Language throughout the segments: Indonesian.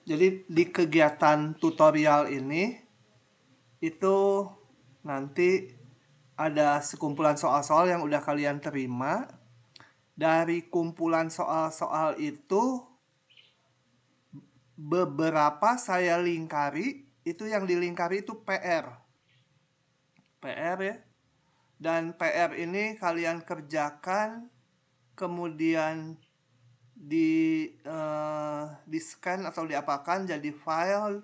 Jadi di kegiatan tutorial ini itu nanti ada sekumpulan soal-soal yang udah kalian terima. Dari kumpulan soal-soal itu beberapa saya lingkari, itu yang dilingkari itu PR. PR ya. Dan PR ini kalian kerjakan, kemudian di scan atau diapakan jadi file,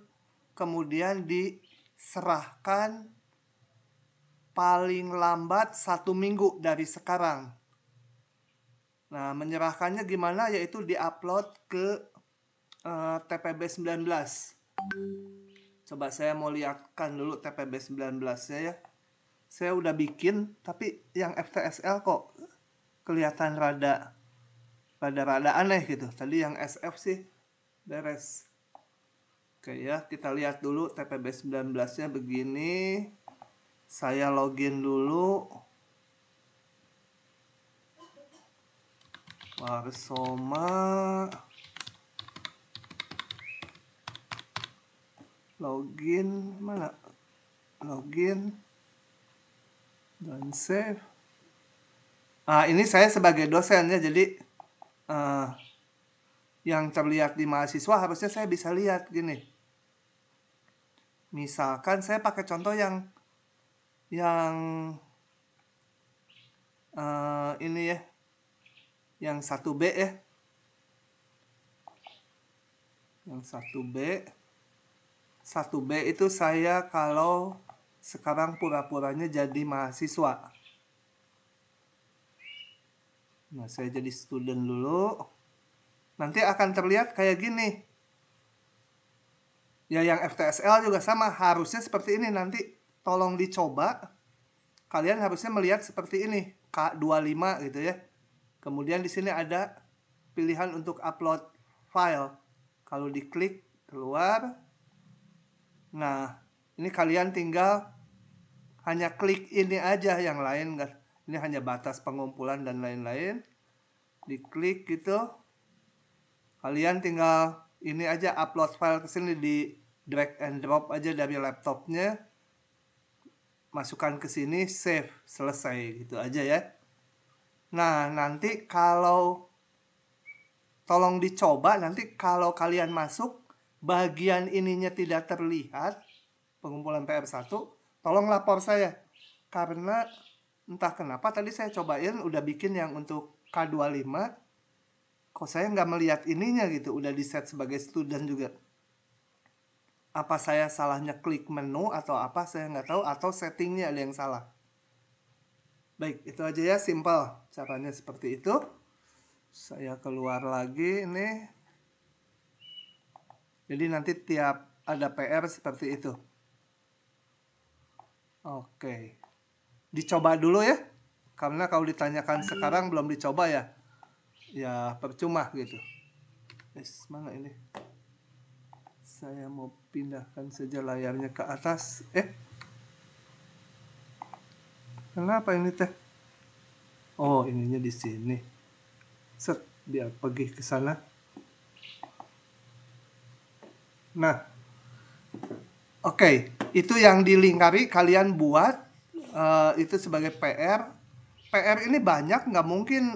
kemudian diserahkan paling lambat 1 minggu dari sekarang. Nah, menyerahkannya gimana? Yaitu diupload ke TPB 19. Coba saya mau lihatkan dulu TPB 19-nya ya. Saya udah bikin, tapi yang FTSL kok kelihatan rada aneh gitu. Tadi yang SF sih beres. Oke ya, kita lihat dulu TPB 19-nya begini. Saya login dulu. Warsoma. Login mana? Login dan save. Ini saya sebagai dosen ya, jadi yang terlihat di mahasiswa harusnya saya bisa lihat gini. Misalkan saya pakai contoh yang ini ya, yang 1B ya. Yang 1B. 1B itu saya kalau sekarang pura-puranya jadi mahasiswa. Nah, saya jadi student dulu. Nanti akan terlihat kayak gini. Ya, yang FTSL juga sama. Harusnya seperti ini. Nanti tolong dicoba. Kalian harusnya melihat seperti ini. K25 gitu ya. Kemudian di sini ada pilihan untuk upload file. Kalau diklik, keluar. Nah, ini kalian tinggal hanya klik ini aja, yang lain enggak. Ini hanya batas pengumpulan dan lain-lain. Diklik gitu. Kalian tinggal ini aja, upload file ke sini, di drag and drop aja dari laptopnya. Masukkan ke sini, save, selesai gitu aja ya. Nah, nanti kalau tolong dicoba, nanti kalau kalian masuk bagian ininya tidak terlihat, pengumpulan PR1, tolong lapor saya. Karena entah kenapa tadi saya cobain udah bikin yang untuk K25, kok saya nggak melihat ininya gitu, udah di set sebagai student juga. Apa saya salahnya klik menu atau apa, saya nggak tahu, atau settingnya ada yang salah. Baik, itu aja ya, simple caranya seperti itu. Saya keluar lagi ini. Jadi nanti tiap ada PR seperti itu. Oke. Dicoba dulu ya. Karena kalau ditanyakan sekarang belum dicoba ya, ya percuma gitu. Mana ini? Saya mau pindahkan saja layarnya ke atas. Kenapa ini teh? Oh, ininya di sini. Set, biar pergi ke sana. Nah, oke, itu yang dilingkari kalian buat, itu sebagai PR. PR ini banyak, nggak mungkin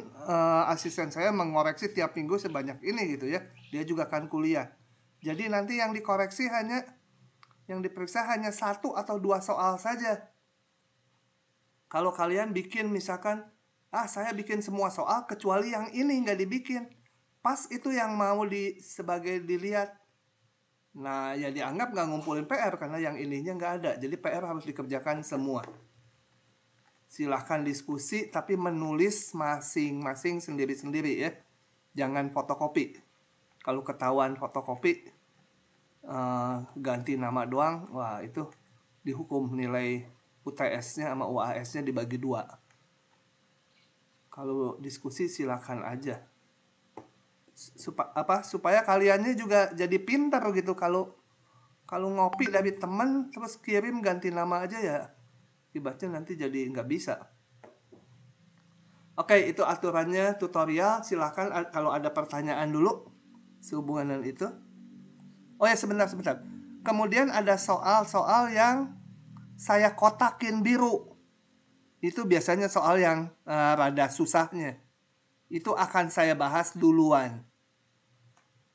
asisten saya mengoreksi tiap minggu sebanyak ini gitu ya. Dia juga kan kuliah. Jadi nanti yang dikoreksi yang diperiksa hanya 1 atau 2 soal saja. Kalau kalian bikin misalkan, saya bikin semua soal kecuali yang ini nggak dibikin. Pas itu yang mau sebagai dilihat. Nah, ya dianggap nggak ngumpulin PR karena yang ininya nggak ada. Jadi PR harus dikerjakan semua. Silahkan diskusi, tapi menulis masing-masing sendiri-sendiri ya. Jangan fotokopi. Kalau ketahuan fotokopi, ganti nama doang, wah itu dihukum, nilai UTS-nya sama UAS-nya dibagi 2. Kalau diskusi silakan aja. Supaya kaliannya juga jadi pintar gitu. Kalau ngopi dari temen terus kirim ganti nama aja ya, akibatnya nanti jadi nggak bisa. Oke, itu aturannya tutorial. Silahkan kalau ada pertanyaan dulu sehubungan dengan itu. Oh ya, sebentar. Kemudian ada soal-soal yang saya kotakin biru. Itu biasanya soal yang rada susahnya. Itu akan saya bahas duluan.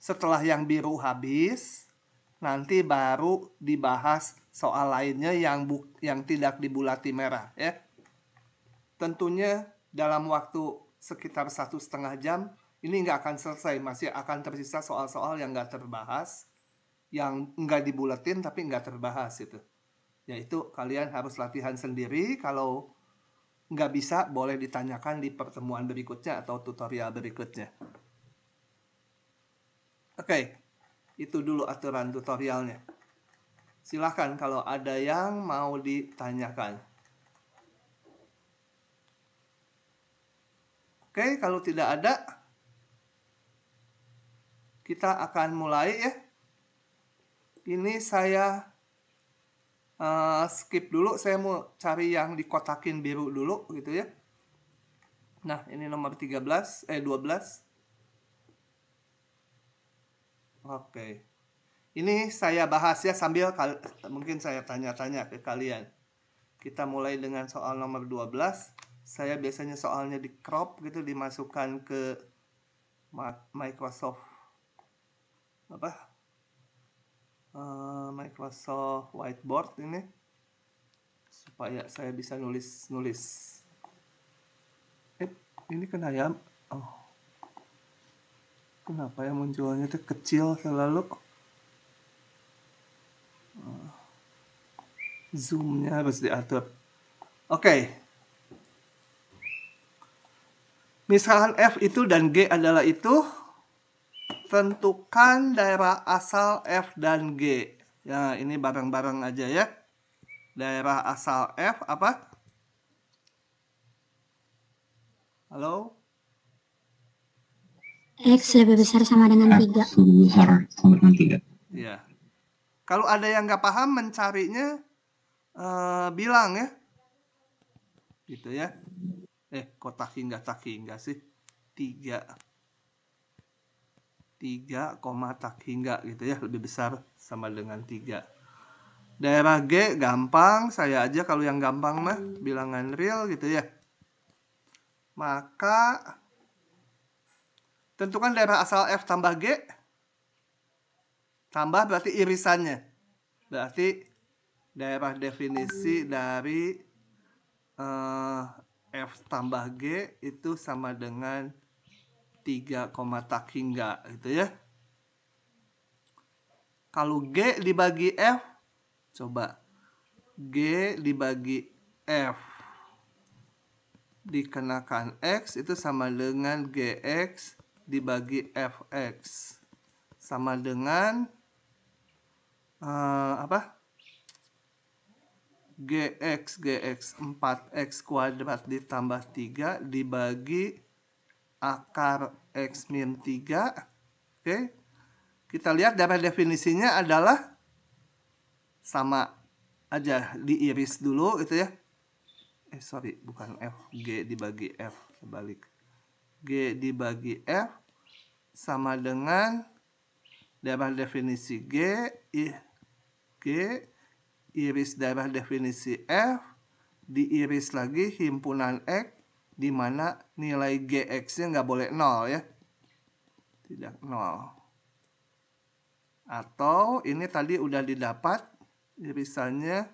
Setelah yang biru habis, nanti baru dibahas soal lainnya yang tidak dibulati merah ya. Tentunya dalam waktu sekitar 1,5 jam ini nggak akan selesai, masih akan tersisa soal-soal yang nggak terbahas, yang nggak dibulatin tapi nggak terbahas itu. Yaitu kalian harus latihan sendiri. Kalau nggak bisa boleh ditanyakan di pertemuan berikutnya atau tutorial berikutnya. Oke, itu dulu aturan tutorialnya. Silahkan kalau ada yang mau ditanyakan. Oke, kalau tidak ada, kita akan mulai ya. Ini saya skip dulu, saya mau cari yang dikotakin biru dulu gitu ya. Nah, ini nomor 12. Oke. Ini saya bahas ya sambil mungkin saya tanya-tanya ke kalian. Kita mulai dengan soal nomor 12. Saya biasanya soalnya di crop gitu, dimasukkan ke Microsoft Microsoft Whiteboard ini supaya saya bisa nulis. Ini kan ayam. Oh. Kenapa ya munculnya itu kecil selalu? Zoomnya harus diatur. Oke. Misalkan F itu dan G adalah itu, tentukan daerah asal F dan G. Ya, ini bareng-bareng aja ya. Daerah asal F apa? Halo? X lebih besar sama dengan 3. X lebih besar sama dengan 3. Ya. Kalau ada yang nggak paham mencarinya, bilang ya. Gitu ya. Kok taki nggak sih? 3, tak hingga gitu ya, lebih besar sama dengan 3. Daerah G gampang, saya aja kalau yang gampang mah bilangan real gitu ya. Maka tentukan daerah asal F tambah G. Tambah berarti irisannya. Berarti daerah definisi dari F tambah G itu sama dengan 3, tak hingga gitu ya. Kalau G dibagi F, coba G dibagi F dikenakan X itu sama dengan GX dibagi FX. Sama dengan GX 4X kuadrat ditambah 3 dibagi akar X min 3. Oke. Kita lihat daerah definisinya adalah sama aja, diiris dulu gitu ya. Bukan F, G dibagi F, sebalik. G dibagi F sama dengan daerah definisi G iris daerah definisi F, diiris lagi himpunan X, di mana nilai GX-nya nggak boleh 0 ya. Tidak 0. Atau ini tadi udah didapat irisannya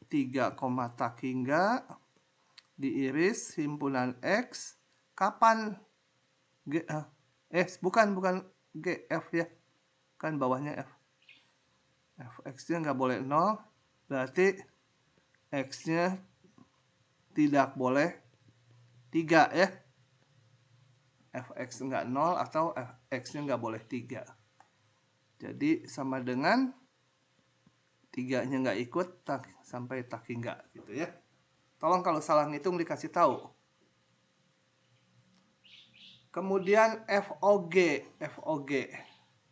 3, tak hingga diiris himpunan X. Kapan G bukan G, F ya. Kan bawahnya F. Fx-nya nggak boleh 0, berarti X-nya tidak boleh 3 ya. Fx nggak 0 atau X-nya nggak boleh 3. Jadi sama dengan 3-nya nggak ikut sampai tak hingga gitu ya. Tolong kalau salah ngitung dikasih tahu. Kemudian FOG.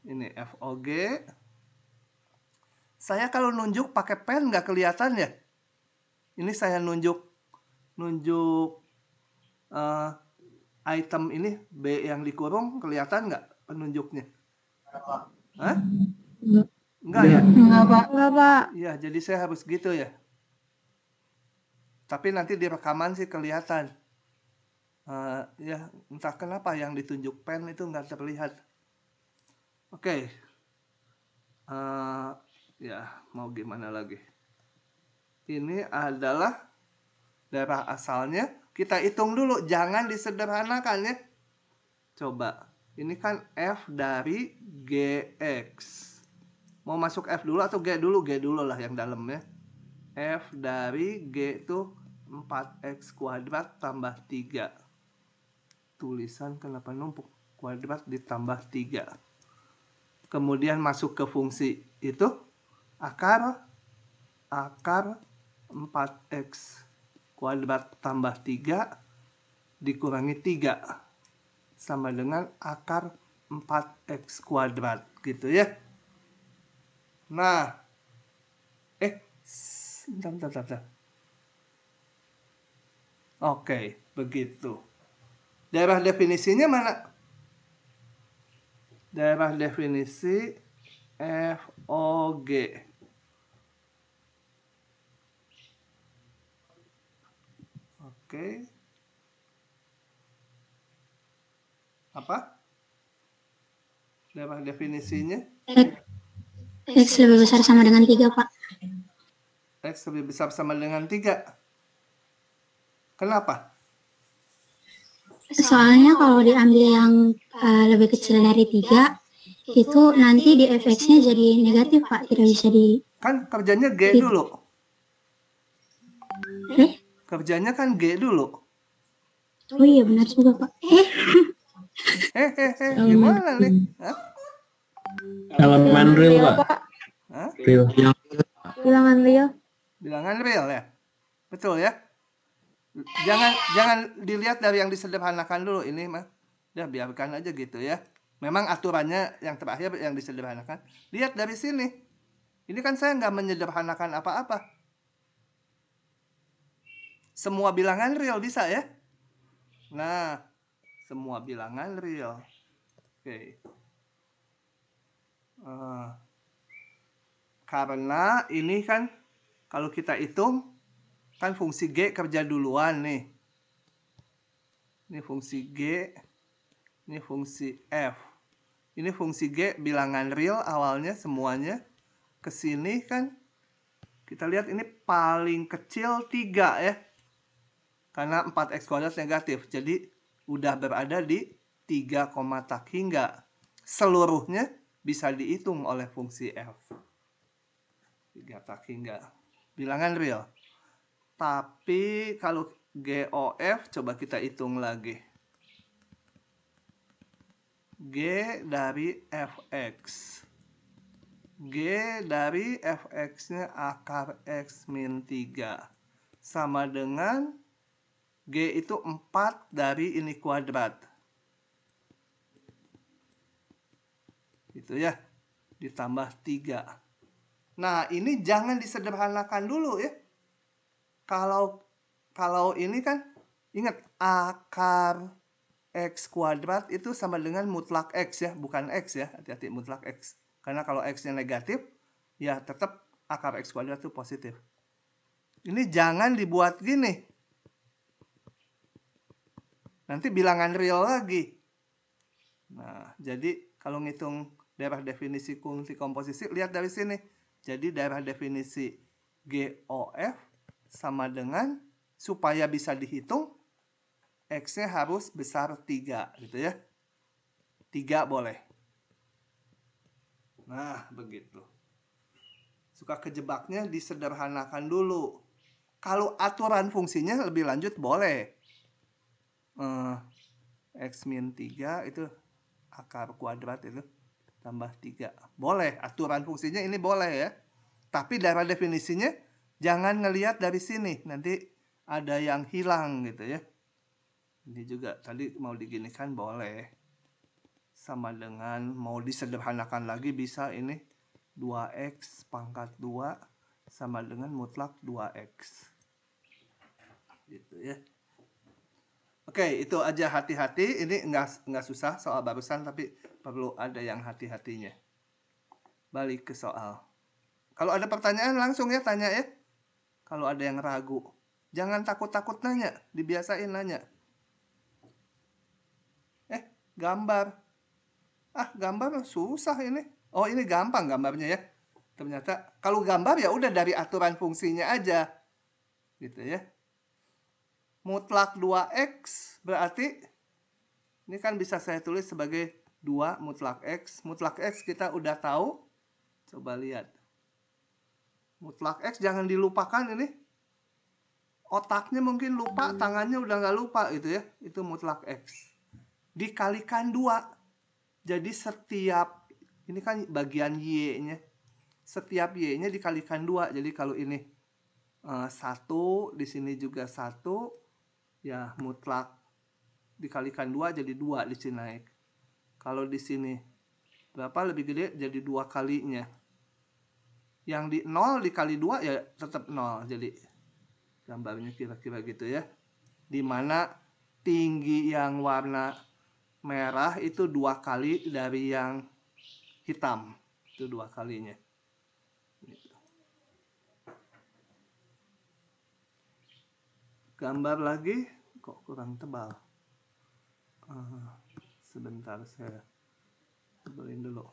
Ini FOG. Saya kalau nunjuk pakai pen nggak kelihatan ya. Ini saya nunjuk item ini B yang dikurung, kelihatan nggak penunjuknya? Hah? Enggak ya? Enggak, Pak. Enggak, Pak. Iya, jadi saya harus gitu ya. Tapi nanti di rekaman sih kelihatan. Ya, entah kenapa yang ditunjuk pen itu nggak terlihat. Oke. Ya, mau gimana lagi? Ini adalah daerah asalnya. Kita hitung dulu, jangan disederhanakan ya. Coba, ini kan F dari GX. Mau masuk F dulu atau G dulu? G dulu lah yang dalamnya. F dari G itu 4X kuadrat tambah 3. Tulisan kenapa numpuk? Kuadrat ditambah 3. Kemudian masuk ke fungsi itu. Akar 4X kuadrat tambah 3 dikurangi 3. Sama dengan akar 4X kuadrat. Gitu ya. Nah. Bentar. Oke, begitu. Daerah definisinya mana? Daerah definisi FOG. Oke. Apa? Daerah definisinya? X lebih besar sama dengan 3, Pak. X lebih besar sama dengan 3. Kenapa? Soalnya kalau diambil yang lebih kecil dari 3, itu nanti di fx-nya jadi negatif, Pak. Tidak bisa di... Kan kerjanya G dulu. Kerjanya kan G dulu. Oh iya, benar juga, Pak. Gimana nih? Hah? Elemen real, Pak. Hah? Real. Bilangan real. Bilangan real ya? Betul ya? Jangan dilihat dari yang disederhanakan dulu ini mah. Udah biarkan aja gitu ya. Memang aturannya yang terakhir yang disederhanakan. Lihat dari sini. Ini kan saya nggak menyederhanakan apa-apa. Semua bilangan real bisa ya? Nah, semua bilangan real. Oke. Karena ini kan kalau kita hitung kan fungsi G kerja duluan nih. Ini fungsi G, ini fungsi F. Ini fungsi G bilangan real awalnya semuanya. Kesini kan kita lihat ini paling kecil 3 ya. Karena 4X kuadrat negatif. Jadi udah berada di 3, tak hingga. Seluruhnya bisa dihitung oleh fungsi F. 3 tak hingga. Bilangan real. Tapi kalau GOF coba kita hitung lagi. G dari Fx. G dari Fx-nya akar X min 3. Sama dengan G itu 4 dari ini kuadrat. Gitu ya. Ditambah 3. Nah, ini jangan disederhanakan dulu ya. Kalau ini kan ingat akar X kuadrat itu sama dengan mutlak X ya, bukan X ya, hati-hati mutlak X. Karena kalau X-nya negatif, ya tetap akar X kuadrat itu positif. Ini jangan dibuat gini. Nanti bilangan real lagi. Nah, jadi kalau ngitung daerah definisi fungsi komposisi, lihat dari sini. Jadi daerah definisi GOF sama dengan supaya bisa dihitung X-nya harus besar 3 gitu ya. 3 boleh. Nah, begitu. Suka kejebaknya disederhanakan dulu. Kalau aturan fungsinya lebih lanjut boleh. X min 3 itu akar kuadrat itu tambah 3. Boleh, aturan fungsinya ini boleh ya. Tapi daerah definisinya jangan ngelihat dari sini. Nanti ada yang hilang gitu ya. Ini juga tadi mau diginikan boleh. Sama dengan mau disederhanakan lagi bisa ini 2X pangkat 2 sama dengan mutlak 2X. Gitu ya. Oke, itu aja hati-hati. Ini enggak susah soal barusan tapi perlu ada yang hati-hatinya. balik ke soal. Kalau ada pertanyaan langsung ya tanya ya. Kalau ada yang ragu, jangan takut-takut nanya, dibiasain nanya. Gambar. Gambar susah ini. Oh, ini gampang gambarnya ya. Ternyata kalau gambar ya udah dari aturan fungsinya aja. Gitu ya. Mutlak 2x berarti ini kan bisa saya tulis sebagai 2 mutlak x. Mutlak x kita udah tahu. Coba lihat. Mutlak x jangan dilupakan ini. Otaknya mungkin lupa, tangannya udah nggak lupa gitu ya. Itu mutlak x. Dikalikan 2. Jadi setiap, ini kan bagian y-nya. Setiap y-nya dikalikan 2. Jadi kalau ini 1, di sini juga 1. Ya mutlak dikalikan 2 jadi 2 di sini naik. Kalau di sini berapa lebih gede jadi 2 kalinya. Yang di 0 dikali 2 ya tetap 0. Jadi gambarnya kira-kira gitu ya. Dimana tinggi yang warna merah itu 2 kali dari yang hitam. Itu 2 kalinya. Gitu. Gambar lagi kok kurang tebal. Sebentar saya tebalin dulu.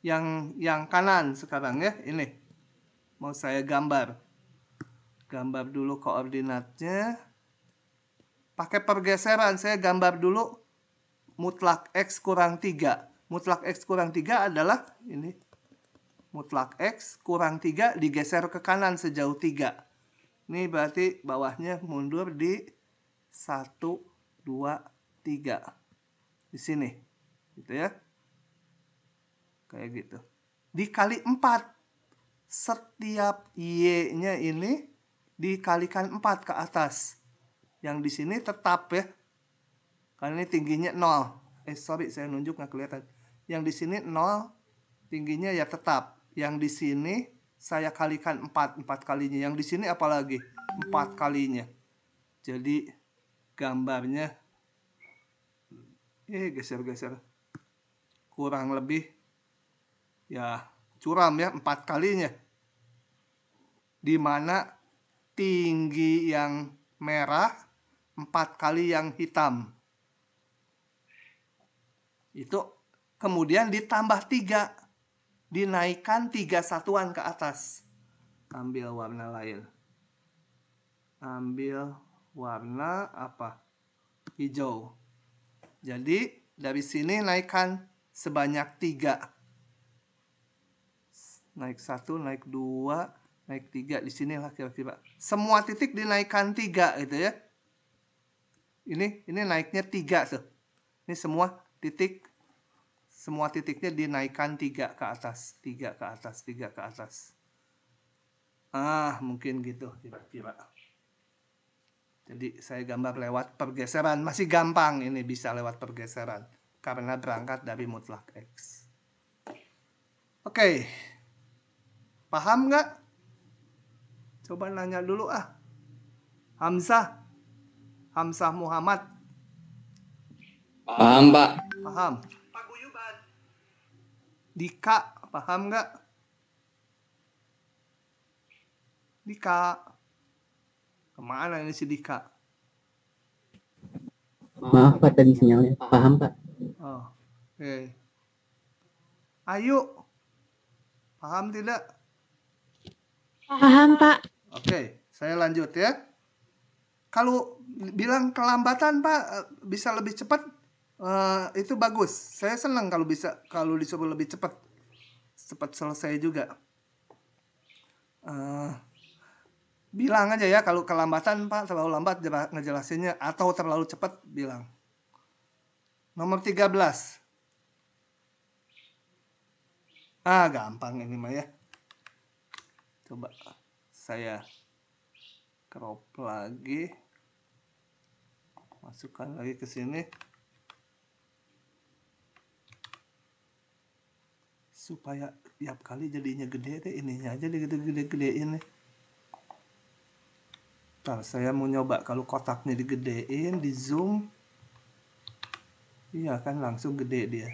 Yang kanan sekarang ya, ini. Mau saya gambar. Gambar dulu koordinatnya. Pakai pergeseran, saya gambar dulu mutlak x kurang 3. Mutlak x kurang 3 adalah ini. Mutlak x kurang 3 digeser ke kanan sejauh 3. Ini berarti bawahnya mundur di 1, 2, 3. Di sini. Gitu ya. Kayak gitu. Dikali 4. Setiap y-nya ini dikalikan 4 ke atas. Yang di sini tetap ya. Karena ini tingginya 0. Sorry saya nunjuk nggak kelihatan. Yang di sini 0 tingginya ya tetap. Yang di sini saya kalikan 4 kalinya. Yang di sini apalagi 4 kalinya. Jadi gambarnya geser-geser. Kurang lebih ya curam ya 4 kalinya. Dimana tinggi yang merah 4 kali yang hitam. Itu kemudian ditambah 3. Dinaikkan 3 satuan ke atas. Ambil warna lain. Ambil warna apa? Hijau. Jadi dari sini naikkan sebanyak 3. Naik 1, naik 2, naik 3. Di sinilah kira-kira. Semua titik dinaikkan 3 gitu ya. Ini naiknya 3 tuh. Ini semua titiknya dinaikkan 3 ke atas. 3 ke atas, 3 ke atas. Mungkin gitu kira-kira. Jadi saya gambar lewat pergeseran. Masih gampang ini bisa lewat pergeseran. Karena berangkat dari mutlak X. Oke. Paham nggak? Coba nanya dulu Hamzah Muhammad. Paham, Pak. Paham. Paguyuban. Dika, paham nggak? Dika. Kemana ini si Dika? Maaf, Pak, tadi sinyalnya. Paham, Pak. Oke. Ayu. Paham tidak? Paham, Pak. Oke, saya lanjut ya. Kalau bilang kelambatan, Pak, bisa lebih cepat, itu bagus. Saya senang kalau disuruh lebih cepat selesai juga. Bilang aja ya kalau kelambatan, Pak, terlalu lambat ngejelasinnya atau terlalu cepat, bilang. Nomor 13. Gampang ini mah ya. Coba saya crop lagi. Masukkan lagi ke sini. Supaya tiap kali jadinya gede deh, ininya aja digede-gedein nih. Ntar saya mau nyoba kalau kotaknya digedein, di zoom. Iya kan langsung gede dia.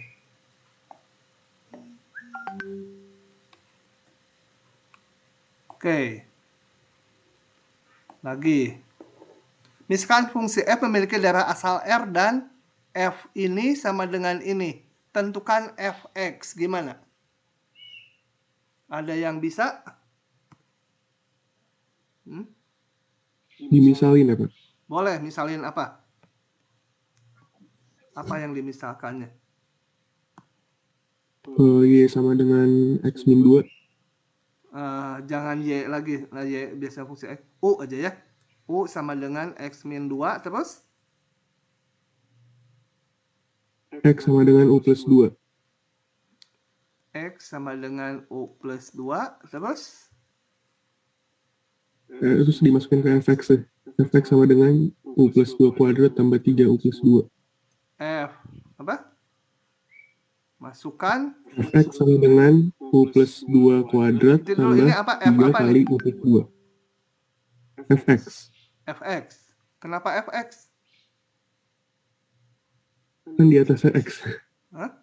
Oke. Lagi. Misalkan fungsi f memiliki daerah asal R dan f ini sama dengan ini. Tentukan fx. Gimana? Ada yang bisa? Dimisalin ya Pak? Boleh, misalin apa? Apa yang dimisalkannya? Y sama dengan X min 2. Jangan Y lagi. Nah, Y biasa fungsi X. U aja ya. U sama dengan X min 2. Terus? X sama dengan U plus 2. X sama dengan U plus 2. Terus? Terus dimasukin ke fx ya. Fx sama dengan U plus 2 kuadrat tambah 3 U plus 2. F. Apa? Masukkan. Fx sama dengan U plus 2 kuadrat tambah Ini apa? F 3 apa kali nih? U plus 2. Fx. Fx. Kenapa Fx? Kan di atasnya X. Hah?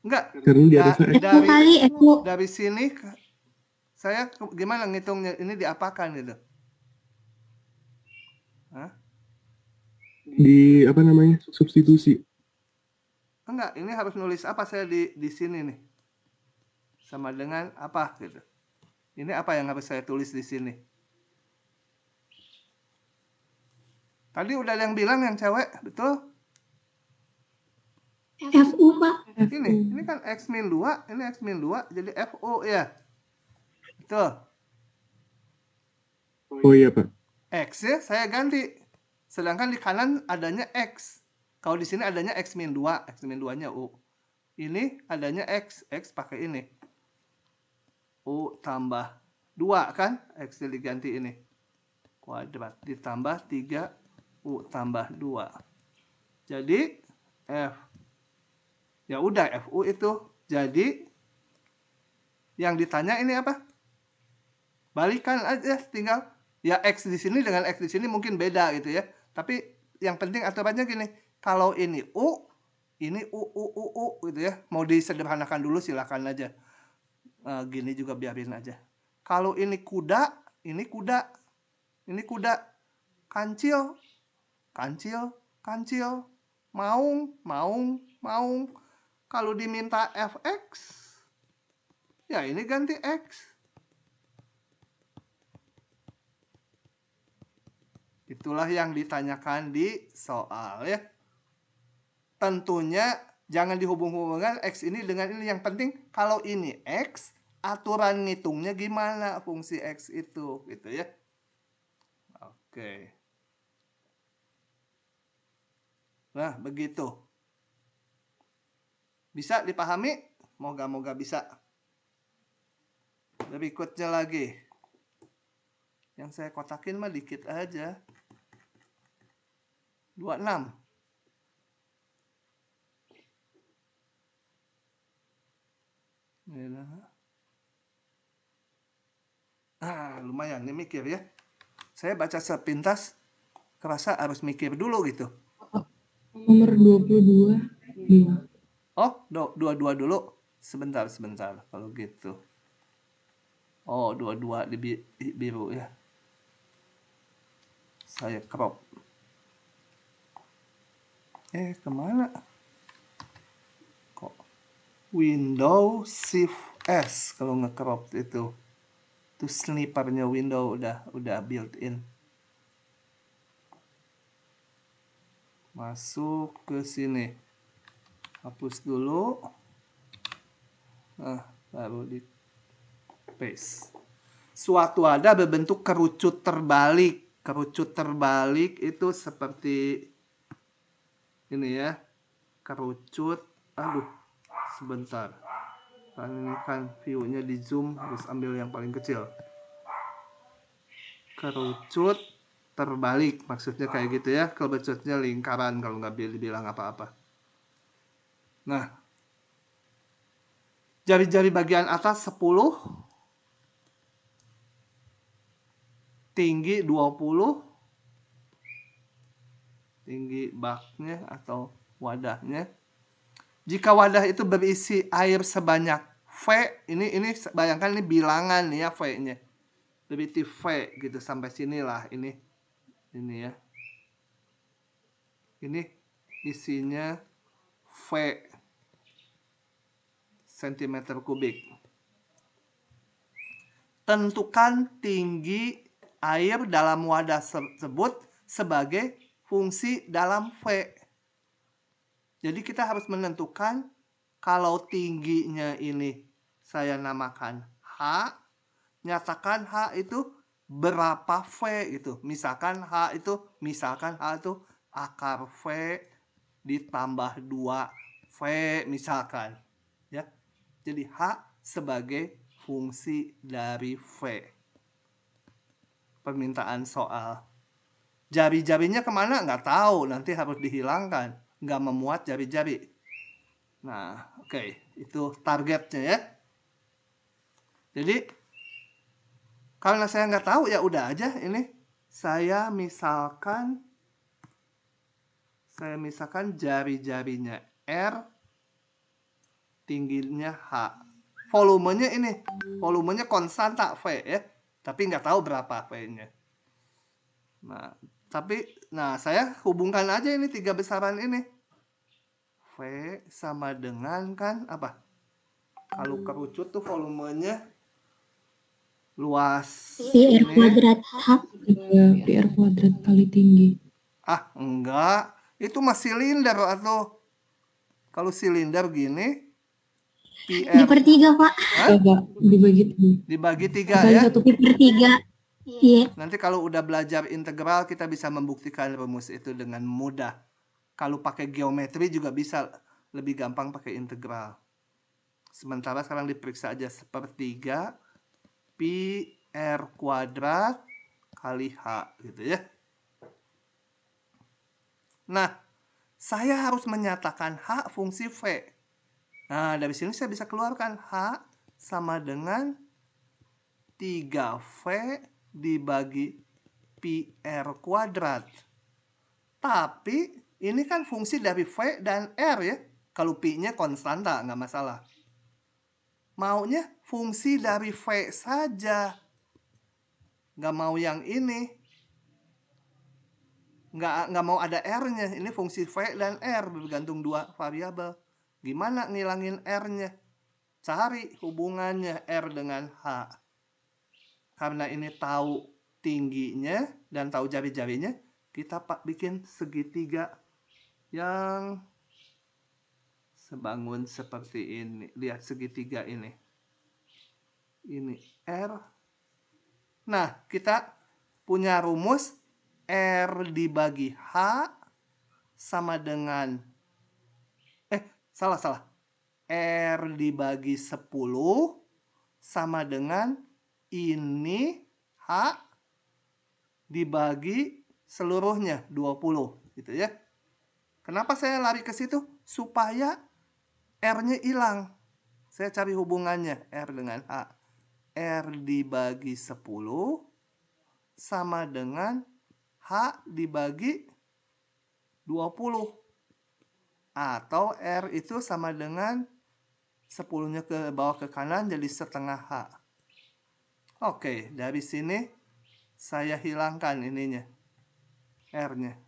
Enggak. Karena di atasnya X. FU kali, FU. Dari sini saya gimana ngitungnya? Ini diapakan gitu? Hah? Di apa namanya? Substitusi. Enggak, ini harus nulis apa saya di sini nih. Sama dengan apa gitu. Ini apa yang harus saya tulis di sini? Tadi udah ada yang bilang yang cewek, betul? FU, Pak. Ini kan X min 2, ini X min 2, jadi FO ya. Betul. Oh iya Pak. X ya saya ganti. Sedangkan di kanan adanya X. Kalau di sini adanya X min 2, X min 2-nya U. Ini adanya X pakai ini. U tambah 2 kan? X-nya diganti ini. Kuadrat ditambah 3 U tambah 2. Jadi F. Ya udah FU itu. Jadi yang ditanya ini apa? Balikan aja tinggal. Ya X di sini dengan X di sini mungkin beda gitu ya. Tapi yang penting aturannya gini. Kalau ini U, ini U gitu ya. Mau disederhanakan dulu silakan aja. Gini juga biarin aja. Kalau ini kuda, ini kuda. Ini kuda. Kancil, kancil, kancil. Maung, maung, maung. Kalau diminta fx, ya ini ganti x. Itulah yang ditanyakan di soal ya. Tentunya jangan dihubung-hubungkan X ini dengan ini. Yang penting kalau ini X, aturan ngitungnya gimana fungsi X itu gitu ya. Oke. Nah, begitu. Bisa dipahami? Moga-moga bisa. Berikutnya lagi. Yang saya kotakin mah dikit aja. 26. Lumayan nih mikir ya. Saya baca sepintas kerasa harus mikir dulu gitu. Nomor 22. Oh, 22 dulu. Sebentar kalau gitu. Oh, 22 di biru ya. Saya crop. Kemana? Kok Windows Shift S kalau nge-crop itu. Itu snipernya Windows udah built-in. Masuk ke sini. Hapus dulu. Nah, baru di paste. Suatu wadah berbentuk kerucut terbalik. Kerucut terbalik itu seperti ini ya. Kerucut. Aduh, sebentar. Ini kan view-nya di zoom, harus ambil yang paling kecil. Kerucut terbalik, maksudnya kayak gitu ya. Kerucutnya lingkaran kalau nggak dibilang apa-apa. Nah, jari-jari bagian atas 10, tinggi 20, tinggi baknya atau wadahnya. Jika wadah itu berisi air sebanyak V ini bayangkan ini bilangan nih ya V-nya. Derivatif V gitu sampai sinilah ini ya. Ini isinya V cm3. Tentukan tinggi air dalam wadah tersebut sebagai fungsi dalam V. Jadi kita harus menentukan kalau tingginya ini saya namakan H, nyatakan H itu berapa V gitu. Misalkan H itu akar V ditambah 2V misalkan ya. Jadi H sebagai fungsi dari V. Permintaan soal. Jari-jarinya kemana? Nggak tahu. Nanti harus dihilangkan. Nggak memuat jari-jari. Nah, oke. Itu targetnya ya. Jadi, karena saya nggak tahu ya udah aja ini. Saya misalkan jari-jarinya R, tingginya H. Volumenya ini, volumenya konstanta V ya, tapi nggak tahu berapa V-nya. Nah, saya hubungkan aja ini 3 besaran ini. V sama dengan kan apa? Kalau kerucut tuh volumenya luas. PR kuadrat H. PR kuadrat kali tinggi. Ah, enggak. Itu mah silinder atau kalau silinder gini PR Diper 3, Pak. Pak, dibagi 3 kali ya. satu Diper 3. Iya. Nanti kalau udah belajar integral kita bisa membuktikan rumus itu dengan mudah. Kalau pakai geometri juga bisa lebih gampang pakai integral. Sementara sekarang diperiksa aja 1/3 pi r kuadrat kali H gitu ya. Nah, saya harus menyatakan H fungsi V. Nah, dari sini saya bisa keluarkan H sama dengan 3V dibagi pi r kuadrat. Tapi ini kan fungsi dari V dan R ya. Kalau pi-nya konstanta, nggak masalah. Maunya fungsi dari V saja. Nggak mau yang ini. Nggak mau ada R-nya. Ini fungsi V dan R bergantung 2 variabel. Gimana ngilangin R-nya? Cari hubungannya R dengan H. Karena ini tahu tingginya dan tahu jari-jarinya, kita bikin segitiga yang sebangun seperti ini. Lihat segitiga ini. Ini R. Nah, kita punya rumus R dibagi H sama dengan salah. R dibagi 10 sama dengan ini H dibagi seluruhnya 20 gitu ya. Kenapa saya lari ke situ? Supaya R-nya hilang. Saya cari hubungannya R dengan H. R dibagi 10 sama dengan H dibagi 20. Atau R itu sama dengan 10-nya ke bawah ke kanan jadi setengah H. Oke, dari sini saya hilangkan ininya. R-nya.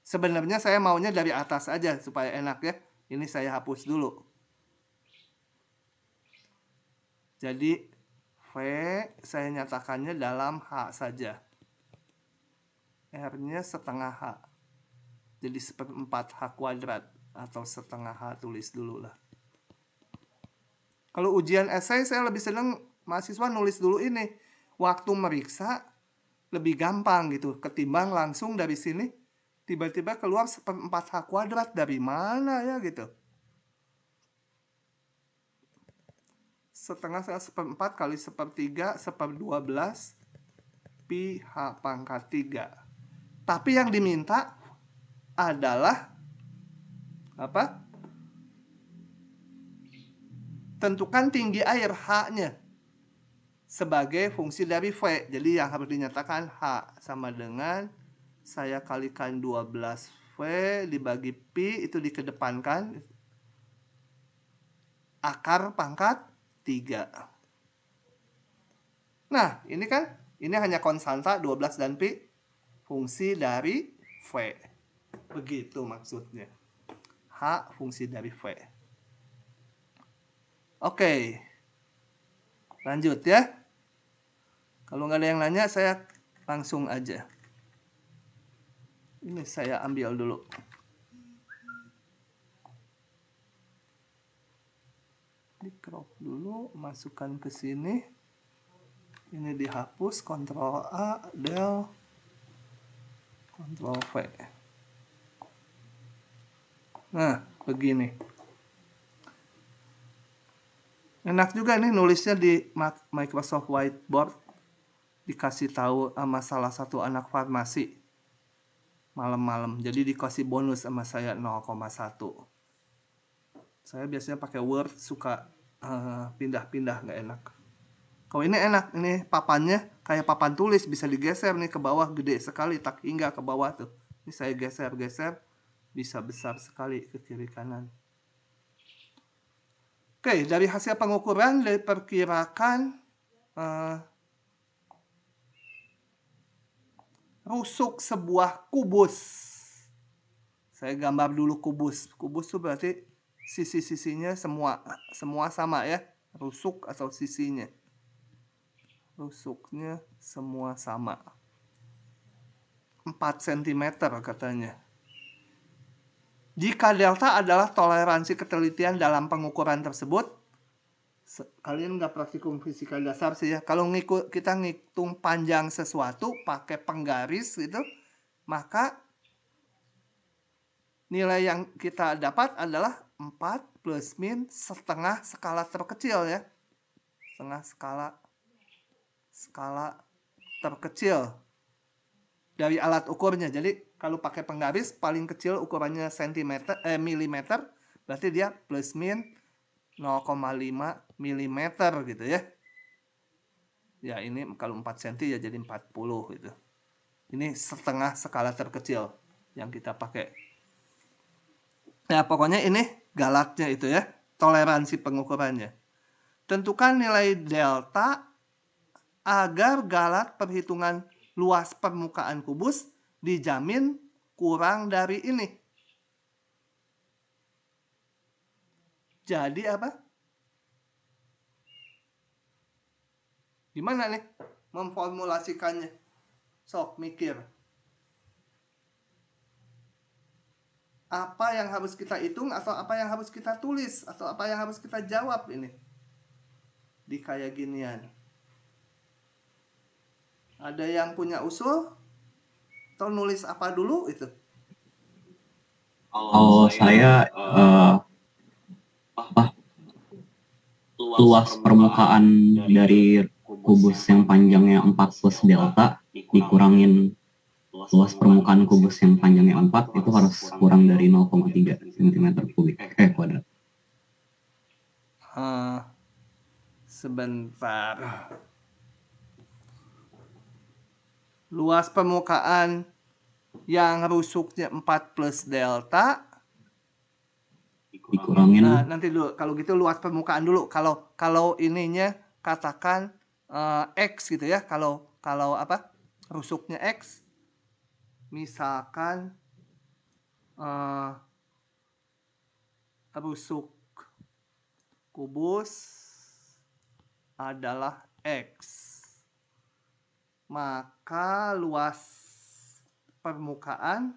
Sebenarnya saya maunya dari atas aja supaya enak ya. Ini saya hapus dulu. Jadi V saya nyatakannya dalam H saja. R-nya setengah H. Jadi 1/4 H kuadrat. Atau setengah H, tulis dulu lah. Kalau ujian esai saya lebih senang mahasiswa nulis dulu ini. Waktu meriksa lebih gampang gitu. Ketimbang langsung dari sini tiba-tiba keluar 1/4 H kuadrat. Dari mana ya gitu. Setengah 1/4 kali 1/3 1/12 pi H pangkat 3. Tapi yang diminta adalah apa? Tentukan tinggi air H-nya sebagai fungsi dari V. Jadi yang harus dinyatakan H sama dengan saya kalikan 12V dibagi pi, itu dikedepankan akar pangkat Nah, ini kan, ini hanya konstanta 12 dan Pi, fungsi dari V. Begitu maksudnya. H fungsi dari V. Oke. Lanjut ya. Kalau nggak ada yang nanya, saya langsung aja. Ini saya ambil dulu. Di crop dulu, masukkan ke sini. Ini dihapus, Ctrl A, del, Ctrl V. Nah, begini. Enak juga nih nulisnya di Microsoft Whiteboard. Dikasih tahu sama salah satu anak farmasi. Malam-malam. Jadi dikasih bonus sama saya 0,1. Saya biasanya pakai Word, suka pindah-pindah, nggak enak. Kalau ini enak, ini papannya kayak papan tulis, bisa digeser nih ke bawah, gede sekali, tak hingga ke bawah tuh. Ini saya geser-geser, bisa besar sekali ke kiri kanan. Oke, dari hasil pengukuran diperkirakan rusuk sebuah kubus. Saya gambar dulu kubus. Kubus itu berarti sisi-sisinya semua sama ya. Rusuk atau sisinya. Rusuknya semua sama. 4 cm katanya. Jika delta adalah toleransi ketelitian dalam pengukuran tersebut, kalian nggak praktikum fisika dasar sih ya. Kalau kita ngitung panjang sesuatu pakai penggaris gitu, maka nilai yang kita dapat adalah 4 plus min setengah skala terkecil ya. Setengah skala terkecil dari alat ukurnya. Jadi kalau pakai penggaris paling kecil ukurannya milimeter, berarti dia plus min 0,5 mm gitu ya. Ya ini kalau 4 cm ya jadi 40 gitu. Ini setengah skala terkecil yang kita pakai. Ya pokoknya ini galatnya itu ya, toleransi pengukurannya. Tentukan nilai delta agar galat perhitungan luas permukaan kubus dijamin kurang dari ini. Jadi apa? Gimana nih memformulasikannya? Sok mikir. Apa yang harus kita hitung atau apa yang harus kita tulis atau apa yang harus kita jawab ini? Di kayak ginian. Ada yang punya usul? Atau nulis apa dulu itu? Kalau saya luas permukaan dari kubus yang panjangnya 4 plus delta dikurangin luas permukaan kubus yang panjangnya 4 itu harus kurang dari 0,3 cm kubik kuadrat. Sebentar. Luas permukaan yang rusuknya 4 plus delta dikurangin. Nah, nanti dulu kalau gitu luas permukaan dulu. Kalau ininya katakan X gitu ya. Kalau apa? Rusuknya X. Misalkan rusuk kubus adalah X. Maka luas permukaan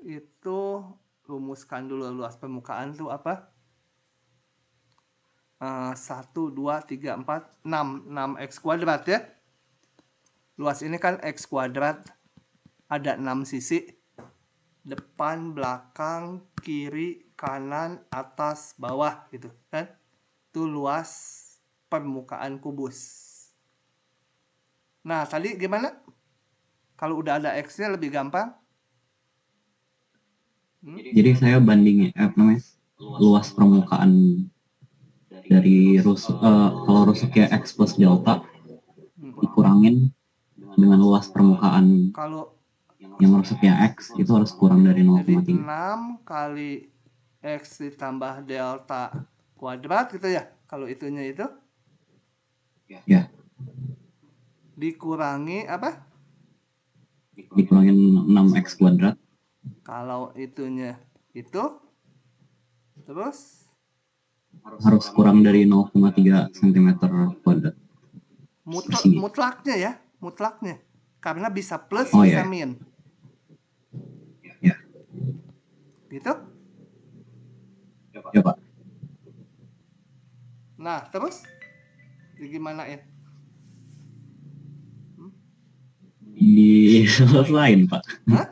itu, rumuskan dulu luas permukaan itu apa? 1, 2, 3, 4, 6 X kuadrat ya. Luas ini kan X kuadrat, ada 6 sisi. Depan, belakang, kiri, kanan, atas, bawah gitu kan. Itu luas permukaan kubus. Nah, tadi gimana? Kalau udah ada X-nya lebih gampang? Jadi saya bandingin luas permukaan dari kalau rusuknya X plus delta dikurangin dengan luas permukaan kalau yang rusuknya X itu harus kurang dari 0,3. 6 kali X ditambah delta kuadrat gitu ya. Kalau itunya itu Ya, dikurangi apa? dikurangin 6x kuadrat. Kalau itunya itu terus Harus kurang dari 0,3 cm kuadrat. mutlaknya ya, mutlaknya. Karena bisa plus, Oh, bisa iya. min. Ya, Gitu. ya Pak. Nah, terus digimanain? Diselesain Pak. Hah?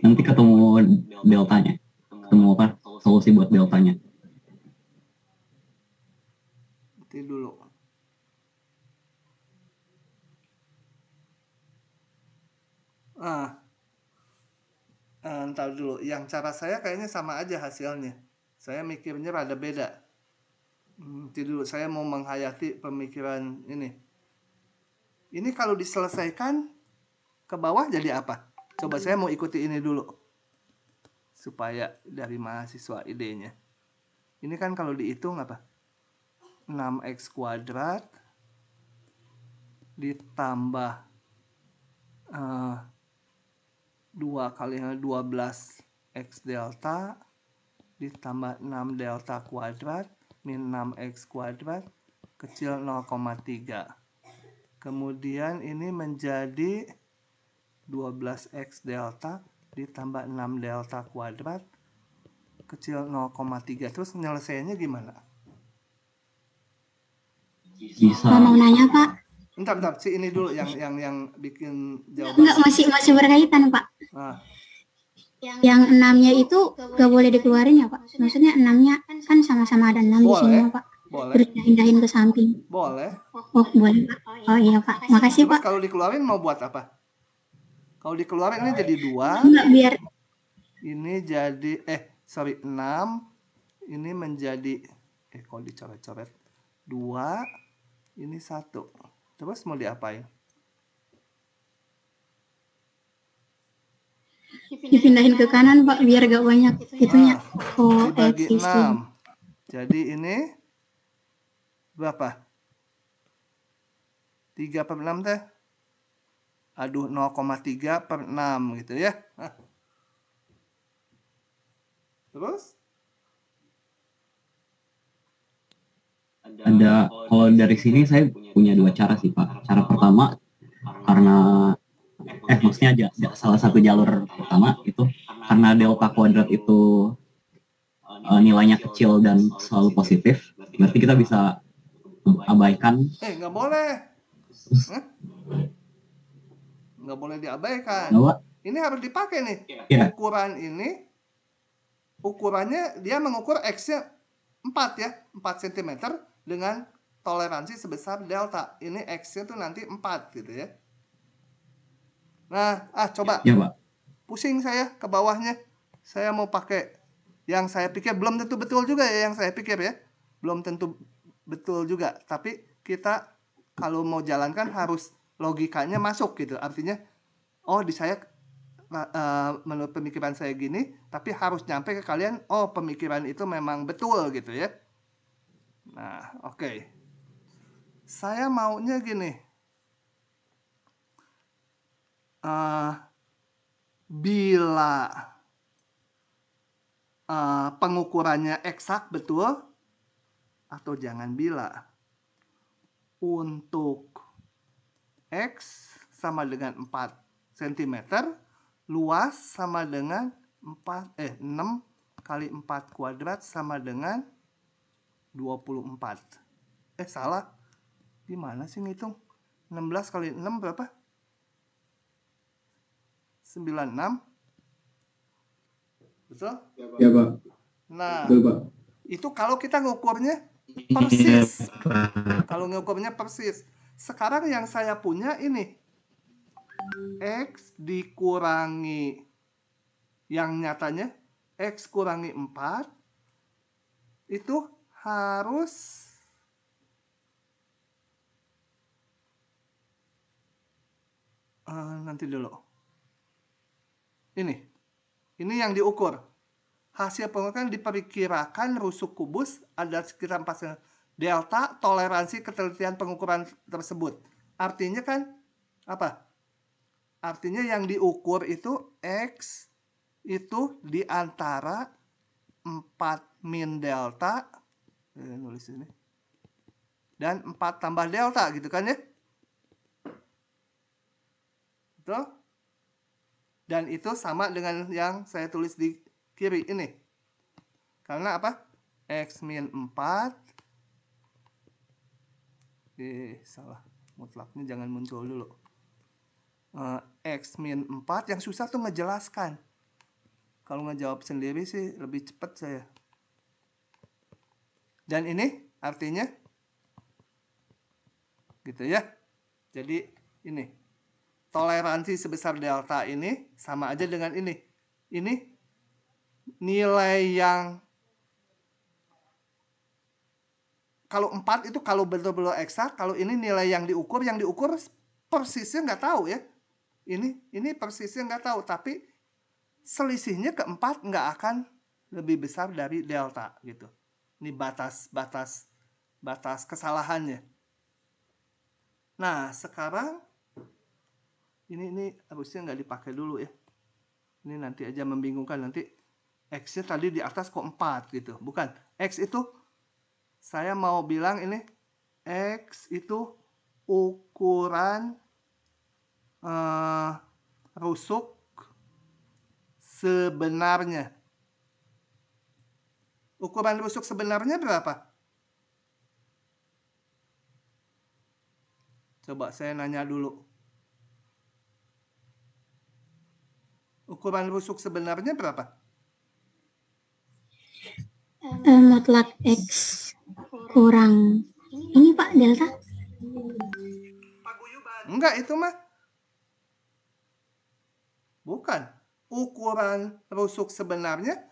Nanti ketemu deltanya. Ketemu apa? Solusi buat deltanya. Nanti dulu. Ntar dulu. Yang cara saya kayaknya sama aja hasilnya. Saya mikirnya rada beda. Nanti dulu saya mau menghayati pemikiran ini. Ini kalau diselesaikan ke bawah jadi apa? Coba saya mau ikuti ini dulu. Supaya dari mahasiswa idenya. Ini kan kalau dihitung apa? 6x kuadrat ditambah 2 kali 12x delta ditambah 6 delta kuadrat min 6x kuadrat kecil 0,3. Kemudian ini menjadi 12x delta ditambah 6 delta kuadrat kecil 0,3. Terus nyelesaiannya gimana? Bisa. Pak mau nanya Pak? Bentar, si ini dulu yang bikin jawaban. Enggak, masih berkaitan Pak. Nah, Yang 6-nya itu gak boleh dikeluarin ya Pak? Maksudnya 6-nya kan sama-sama ada 6 di Boleh. sini Pak. boleh, Terus pindahin ke samping. boleh. Oh boleh Pak. Oh iya Pak. Makasih Terus Pak. kalau dikeluarin mau buat apa? Kalau dikeluarin ini jadi 2, Enggak biar ini jadi 6, ini menjadi kalau dicoret-coret 2, ini 1. Terus mau diapain? dipindahin ke kanan Pak biar gak banyak itunya. Oh Dibagi existing. 6. Jadi ini berapa? 3/6 teh. Aduh, 0,3/6 gitu ya. Terus? Ada, kalau dari sini saya punya dua cara sih Pak. Cara pertama, karena maksudnya aja salah satu jalur pertama itu karena delta kuadrat itu nilainya kecil dan selalu positif, berarti kita bisa abaikan. Nggak boleh. Nggak boleh diabaikan. Bahwa Ini harus dipakai nih. ya, Ukuran ini, ukurannya dia mengukur X-nya 4 ya. 4 cm dengan toleransi sebesar delta. Ini X-nya tuh nanti 4 gitu ya. Nah, coba. ya Pak. Pusing saya ke bawahnya. Saya mau pakai yang saya pikir belum tentu betul juga ya yang saya pikir ya. Belum tentu betul juga. Tapi kita kalau mau jalankan harus logikanya masuk gitu. Artinya, di saya menurut pemikiran saya gini, tapi harus nyampe ke kalian, pemikiran itu memang betul gitu ya. Nah, oke. Saya maunya gini. Bila pengukurannya eksak betul, atau jangan bila, untuk X sama dengan 4 cm, luas sama dengan 6 kali 4 kuadrat sama dengan 24. Salah. Gimana sih ngitung? 16 kali 6 berapa? 96. Betul? Ya Pak. Nah, Betul Pak. itu kalau kita ngukurnya persis. Kalau ngukurnya persis. Sekarang yang saya punya ini. X dikurangi yang nyatanya X kurangi 4 itu harus nanti dulu. Ini yang diukur. hasil pengukuran diperkirakan rusuk kubus ada sekitar 4 delta toleransi ketelitian pengukuran tersebut. Artinya kan apa? Artinya yang diukur itu X itu di antara 4 min delta, nulis ini, dan 4 tambah delta gitu kan ya. Betul? Dan itu sama dengan yang saya tulis di kiri ini. Karena apa? X min 4. Salah. Mutlaknya jangan muncul dulu. X min 4 yang susah tuh ngejelaskan. Kalau ngejawab sendiri sih lebih cepat saya. Dan ini artinya gitu ya. Jadi ini toleransi sebesar delta ini sama aja dengan ini. Ini nilai yang kalau 4 itu kalau betul-betul eksak, kalau ini nilai yang diukur persisnya nggak tahu ya. Ini persisnya nggak tahu, tapi selisihnya ke 4 nggak akan lebih besar dari delta gitu. Ini batas kesalahannya. Nah, sekarang ini harusnya nggak dipakai dulu ya. Ini nanti aja membingungkan, nanti X-nya tadi di atas kok 4 gitu. Bukan, X itu saya mau bilang ini X itu ukuran rusuk sebenarnya. Ukuran rusuk sebenarnya berapa? Coba saya nanya dulu. Ukuran rusuk sebenarnya berapa? Mutlak X kurang ini Pak delta. Enggak, itu mah bukan. Ukuran rusuk sebenarnya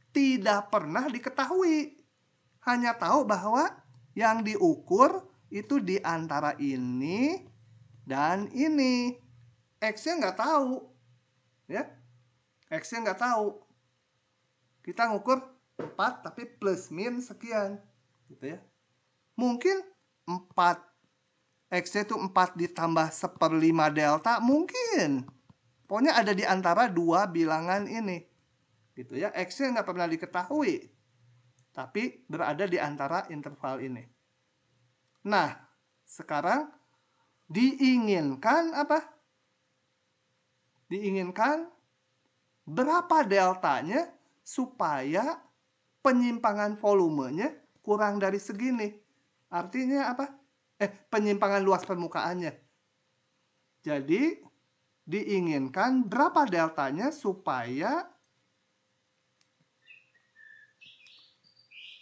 tidak pernah diketahui. Hanya tahu bahwa yang diukur itu di antara ini dan ini. X-nya nggak tahu. Ya. X-nya nggak tahu. Kita ngukur 4 tapi plus min sekian. Gitu ya. Mungkin 4 X-nya itu 4 ditambah 1/5 delta. Mungkin. Pokoknya ada di antara dua bilangan ini. Gitu ya. X-nya nggak pernah diketahui. Tapi berada di antara interval ini. Nah, sekarang diinginkan apa? Diinginkan berapa deltanya supaya penyimpangan volumenya kurang dari segini. Artinya apa? Penyimpangan luas permukaannya. Jadi diinginkan berapa deltanya supaya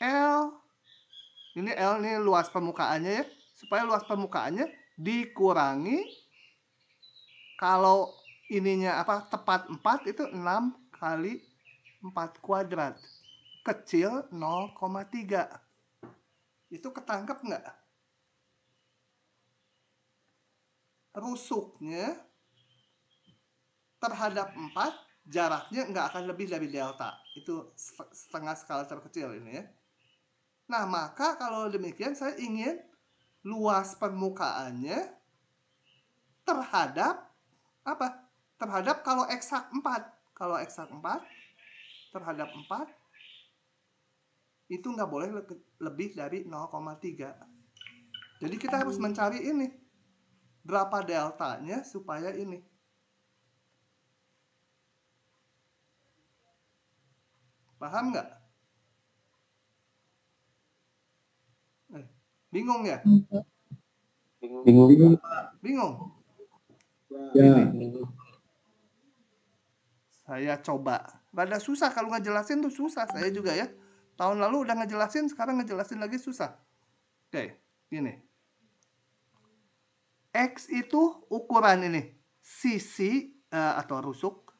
L ini luas permukaannya ya, supaya luas permukaannya dikurangi kalau ininya apa tepat 4 itu 6 kali 4 kuadrat kecil 0,3. Itu ketangkep nggak? Rusuknya terhadap 4 jaraknya nggak akan lebih dari delta. Itu setengah skala terkecil ini ya. Nah, maka kalau demikian saya ingin luas permukaannya terhadap apa? Terhadap kalau eksak 4. Kalau eksak 4 terhadap 4 itu nggak boleh lebih dari 0,3. Jadi kita harus mencari ini. Berapa deltanya supaya ini. Paham nggak? Bingung ya? Bingung? Ya. Saya coba. Rada susah kalau ngejelasin tuh susah. Saya juga ya. Tahun lalu udah ngejelasin, sekarang ngejelasin lagi susah. Oke, gini. X itu ukuran ini. Sisi atau rusuk.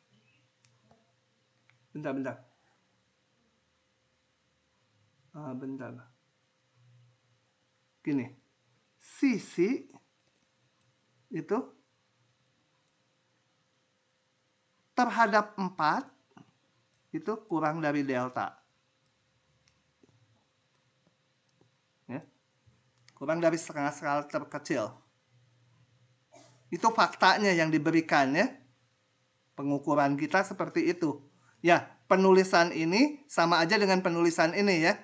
Bentar. Bentar. Gini. Sisi itu terhadap 4 itu kurang dari delta. Ya. Kurang dari setengah skala terkecil. Itu faktanya yang diberikan ya. Pengukuran kita seperti itu. Ya, penulisan ini sama aja dengan penulisan ini ya.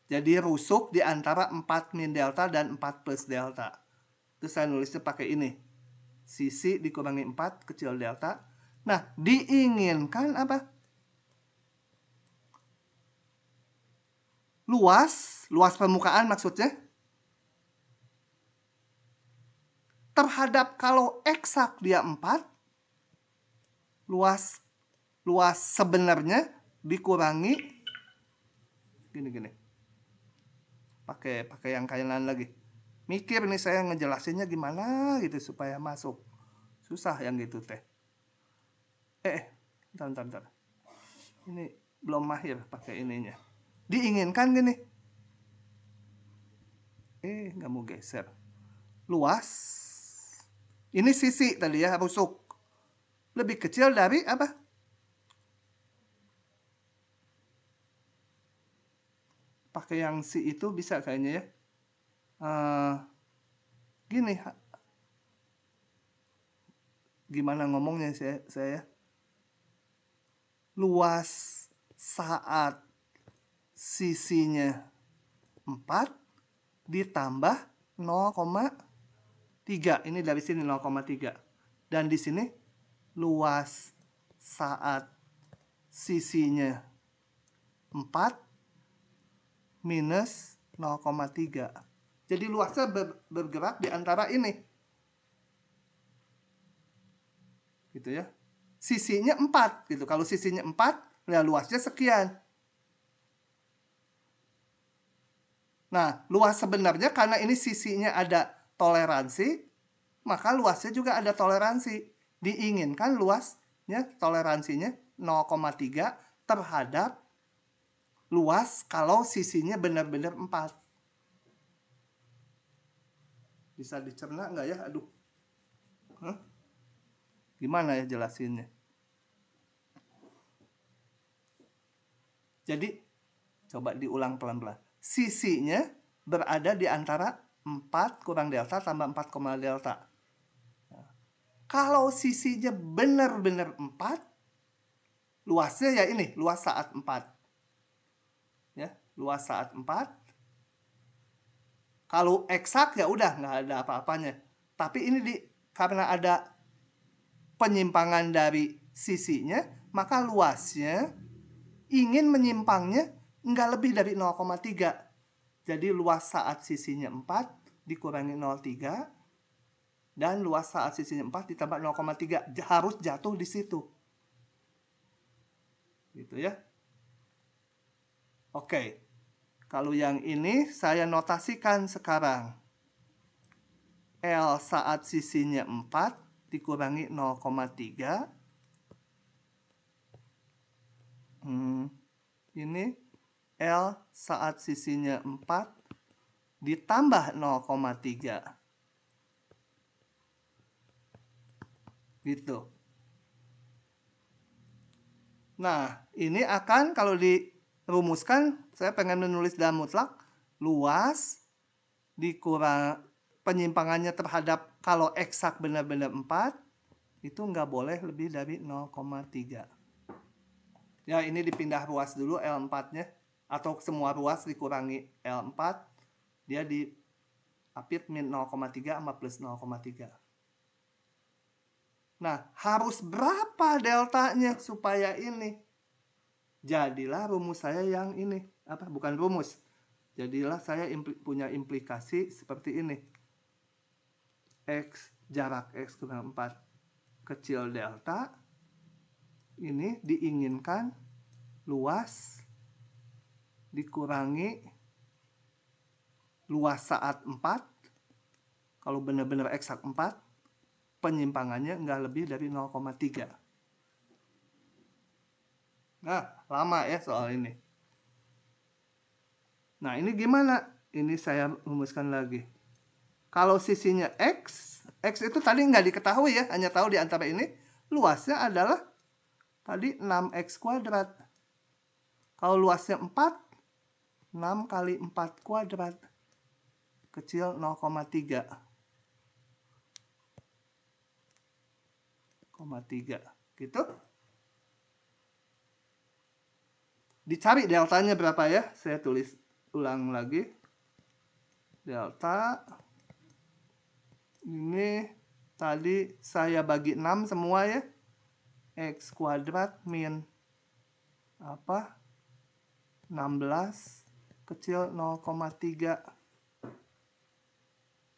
Jadi rusuk di antara 4 min delta dan 4 plus delta. Itu saya nulisnya pakai ini. Sisi dikurangi 4 kecil delta. Nah, diinginkan apa? Luas permukaan maksudnya. Terhadap kalau eksak dia 4, luas sebenarnya dikurangi gini. Pakai yang kainan lagi. Mikir nih saya ngejelasinnya gimana gitu supaya masuk. Susah yang gitu teh. Bentar. Ini belum mahir pakai ininya. Diinginkan gini. Nggak mau geser. Luas. Ini sisi tadi ya, rusuk. Lebih kecil dari apa? Pakai yang si itu bisa kayaknya ya. Gini. Gimana ngomongnya saya? Luas saat sisinya 4 ditambah 0,3. Ini dari sini 0,3. Dan di sini luas saat sisinya 4 minus 0,3. Jadi luasnya bergerak di antara ini. Gitu ya. Sisinya 4 gitu. Kalau sisinya 4, ya luasnya sekian. Nah, luas sebenarnya karena ini sisinya ada toleransi, maka luasnya juga ada toleransi. Diinginkan luasnya, toleransinya 0,3 terhadap luas kalau sisinya benar-benar 4. Bisa dicerna nggak ya? Aduh. Gimana ya jelasinnya? Jadi, coba diulang pelan-pelan. Sisinya berada di antara 4 kurang delta tambah 4, delta. Kalau sisinya benar-benar 4, luasnya ya ini, luas saat 4. Ya, luas saat 4. Kalau eksak ya udah nggak ada apa-apanya. Tapi ini karena ada penyimpangan dari sisinya, maka luasnya ingin menyimpangnya nggak lebih dari 0,3. Jadi luas saat sisinya 4 dikurangi 0,3 dan luas saat sisinya 4 ditambah 0,3 harus jatuh di situ. Gitu ya. Oke. Kalau yang ini saya notasikan sekarang. L saat sisinya 4 dikurangi 0,3. Ini L saat sisinya 4 ditambah 0,3. Gitu. Nah, ini akan kalau dirumuskan, saya pengen menulis dalam mutlak, luas dikurang penyimpangannya terhadap kalau eksak benar-benar 4, itu nggak boleh lebih dari 0,3. Ya, ini dipindah ruas dulu L4-nya. Atau semua ruas dikurangi L4. Dia diapit min 0,3 sama plus 0,3. Nah, harus berapa deltanya supaya ini? Jadilah rumus saya yang ini. Bukan rumus. Jadilah saya punya implikasi seperti ini. X, jarak X kurang 4 kecil delta. Ini diinginkan luas dikurangi luas saat 4. Kalau benar-benar eksak 4, penyimpangannya nggak lebih dari 0,3. Nah, lama ya soal ini. Nah, ini gimana? Ini saya rumuskan lagi. Kalau sisinya X itu tadi nggak diketahui ya, hanya tahu di antara ini. Luasnya adalah Tadi 6x kuadrat. Kalau luasnya 4, 6 kali 4 kuadrat. Kecil 0,3. 0,3. Gitu. Dicari deltanya berapa ya? Saya tulis ulang lagi. Delta. Ini tadi saya bagi 6 semua ya. X kuadrat min apa? 16 kecil 0,3.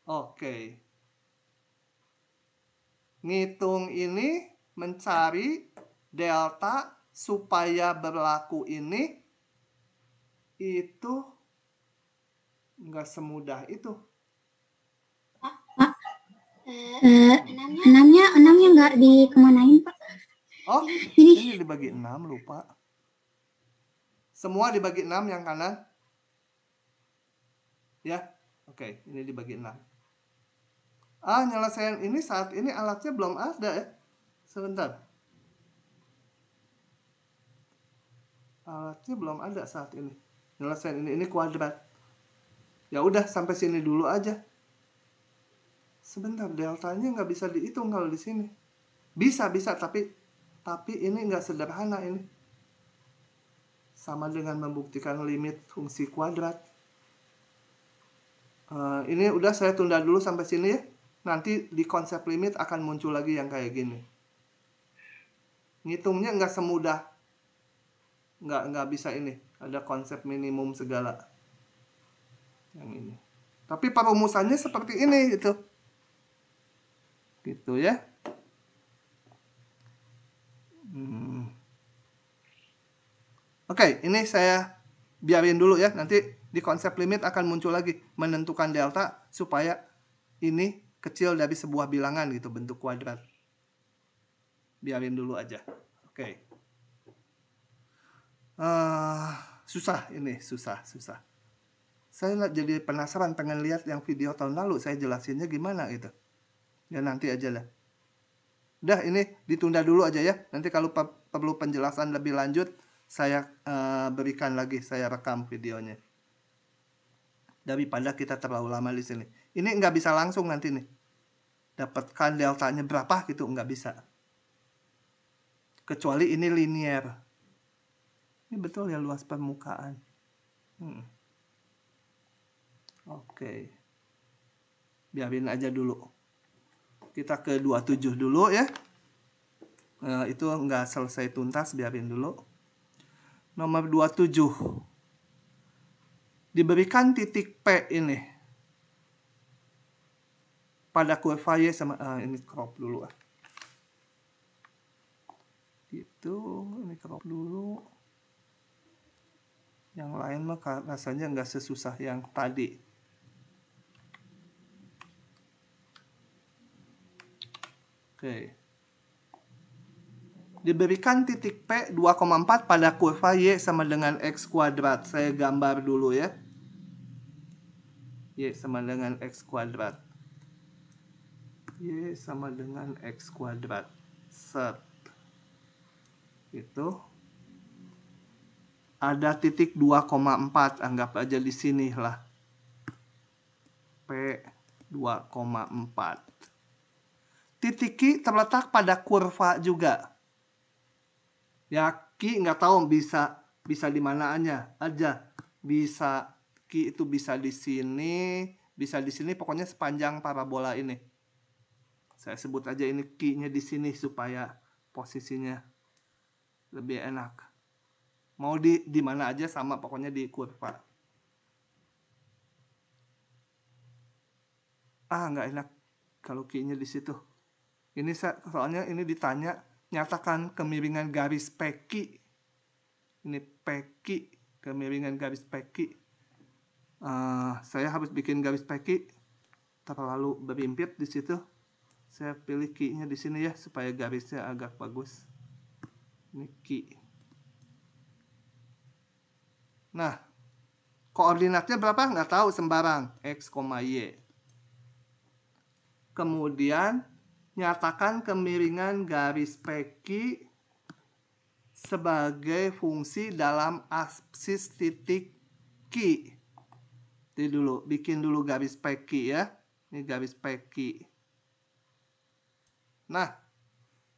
Oke. Ngitung ini mencari delta supaya berlaku ini itu nggak semudah itu. Enamnya nggak dikemanain, Pak. Oh, ini dibagi 6, lupa. Semua dibagi 6 yang kanan. Ya, oke, ini dibagi 6. Nyelesain ini saat ini alatnya belum ada ya. Sebentar. Alatnya belum ada saat ini. Nyelesain ini kuadrat. Ya udah sampai sini dulu aja. Sebentar, deltanya nggak bisa dihitung kalau di sini. Bisa tapi ini nggak sederhana ini. Sama dengan membuktikan limit fungsi kuadrat. Ini udah saya tunda dulu sampai sini ya. Nanti di konsep limit akan muncul lagi yang kayak gini. Ngitungnya nggak semudah. Nggak bisa ini. Ada konsep minimum segala. Yang ini. Tapi perumusannya seperti ini gitu. Gitu ya. Oke, ini saya biarin dulu ya. Nanti di konsep limit akan muncul lagi. Menentukan delta supaya ini kecil dari sebuah bilangan gitu. Bentuk kuadrat. Biarin dulu aja. Oke. Susah ini. Susah. Saya jadi penasaran pengen lihat yang video tahun lalu. Saya jelasinnya gimana gitu. Ya nanti aja lah. Udah ini ditunda dulu aja ya. Nanti kalau perlu penjelasan lebih lanjut. Saya berikan lagi, saya rekam videonya. Daripada kita terlalu lama di sini. Ini nggak bisa langsung nanti nih. Dapatkan deltanya berapa gitu, nggak bisa. Kecuali ini linear. Ini betul ya luas permukaan. Oke. Biarin aja dulu. Kita ke 27 dulu ya. Itu nggak selesai tuntas, biarin dulu. Nomor 27. Diberikan titik P ini. Pada kurva Y sama... ini crop dulu. Gitu. Ini crop dulu. Yang lain mah rasanya nggak sesusah yang tadi. Oke. Diberikan titik P 2,4 pada kurva Y sama dengan X kuadrat. Saya gambar dulu ya. Y sama dengan X kuadrat. Y sama dengan X kuadrat. Set. Itu. Ada titik 2,4. Anggap aja di sini lah. P 2,4. Titik Q terletak pada kurva juga. Ya, Q nggak tahu bisa di mana aja. Bisa Q itu bisa di sini, pokoknya sepanjang parabola ini. Saya sebut aja ini Q-nya di sini supaya posisinya lebih enak. Mau di mana aja sama, pokoknya di kurva. Nggak enak kalau Q-nya di situ. Ini soalnya ini ditanya nyatakan kemiringan garis PQ. Ini PQ, kemiringan garis PQ. Saya harus bikin garis PQ terlalu berimpit di situ. Saya pilih Q-nya di sini ya supaya garisnya agak bagus. Ini Q. Nah, koordinatnya berapa? Nggak tahu, sembarang. X, Y. Kemudian nyatakan kemiringan garis PQ sebagai fungsi dalam absis titik Q. Jadi dulu, bikin dulu garis peki ya. Ini garis peki. Nah,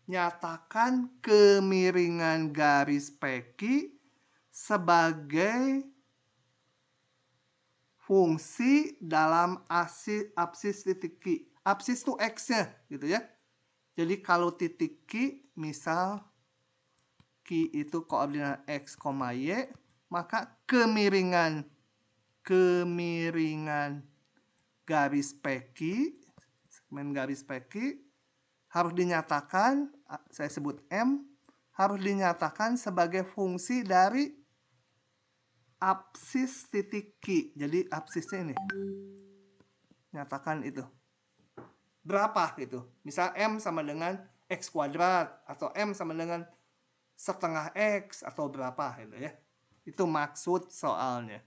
nyatakan kemiringan garis peki sebagai fungsi dalam absis titik Q. Absis itu X-nya gitu ya. Jadi kalau titik Q, misal Q itu koordinat X, Y, maka kemiringan garis peki, segmen garis peki harus dinyatakan, saya sebut M, harus dinyatakan sebagai fungsi dari absis titik Q. Jadi absisnya ini. Nyatakan itu. Berapa gitu. Misal M sama dengan X kuadrat atau M sama dengan setengah X atau berapa gitu ya. Itu maksud soalnya.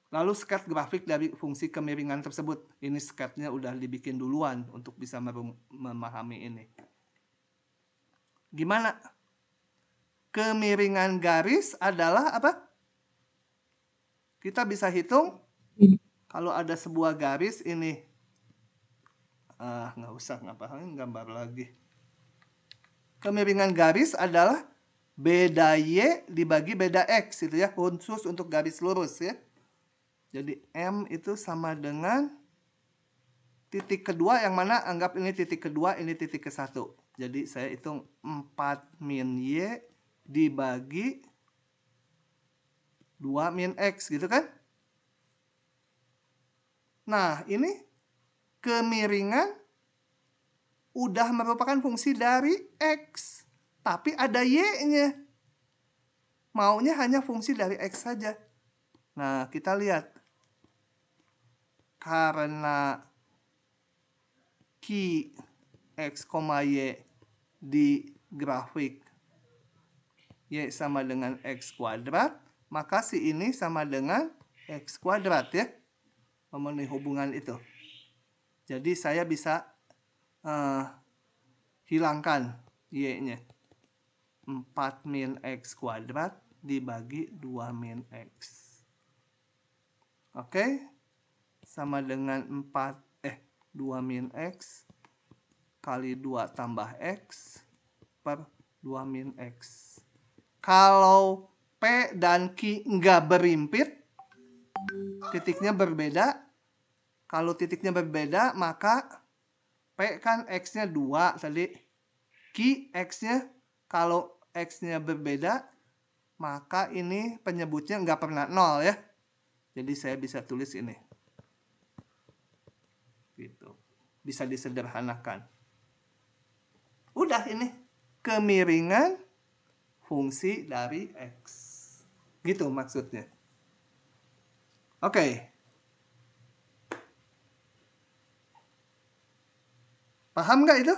Lalu sket grafik dari fungsi kemiringan tersebut. Ini sketnya udah dibikin duluan untuk bisa memahami ini. Gimana? Kemiringan garis adalah apa? Kita bisa hitung kalau ada sebuah garis ini. Nggak usah ngapain gambar lagi. Kemiringan garis adalah beda Y dibagi beda X itu ya, khusus untuk garis lurus ya. Jadi M itu sama dengan titik kedua, yang mana anggap ini titik kedua, ini titik ke 1. Jadi saya hitung 4 min Y dibagi 2 min X gitu kan. Nah ini kemiringan udah merupakan fungsi dari X. Tapi ada Y-nya. Maunya hanya fungsi dari X saja. Nah kita lihat. Karena Q, X, Y di grafik Y sama dengan X kuadrat, maka si ini sama dengan X kuadrat ya. Memenuhi hubungan itu. Jadi saya bisa hilangkan Y-nya. 4 min X kuadrat dibagi 2 min X. Oke. Sama dengan 2 min X kali 2 tambah X per 2 min X. Kalau P dan Q nggak berimpit, titiknya berbeda. Kalau titiknya berbeda, maka P kan X-nya 2 tadi. Q X-nya, kalau X-nya berbeda, maka ini penyebutnya nggak pernah 0 ya. Jadi saya bisa tulis ini. Gitu. Bisa disederhanakan. Udah ini kemiringan fungsi dari X. Gitu maksudnya. Oke. Paham nggak itu?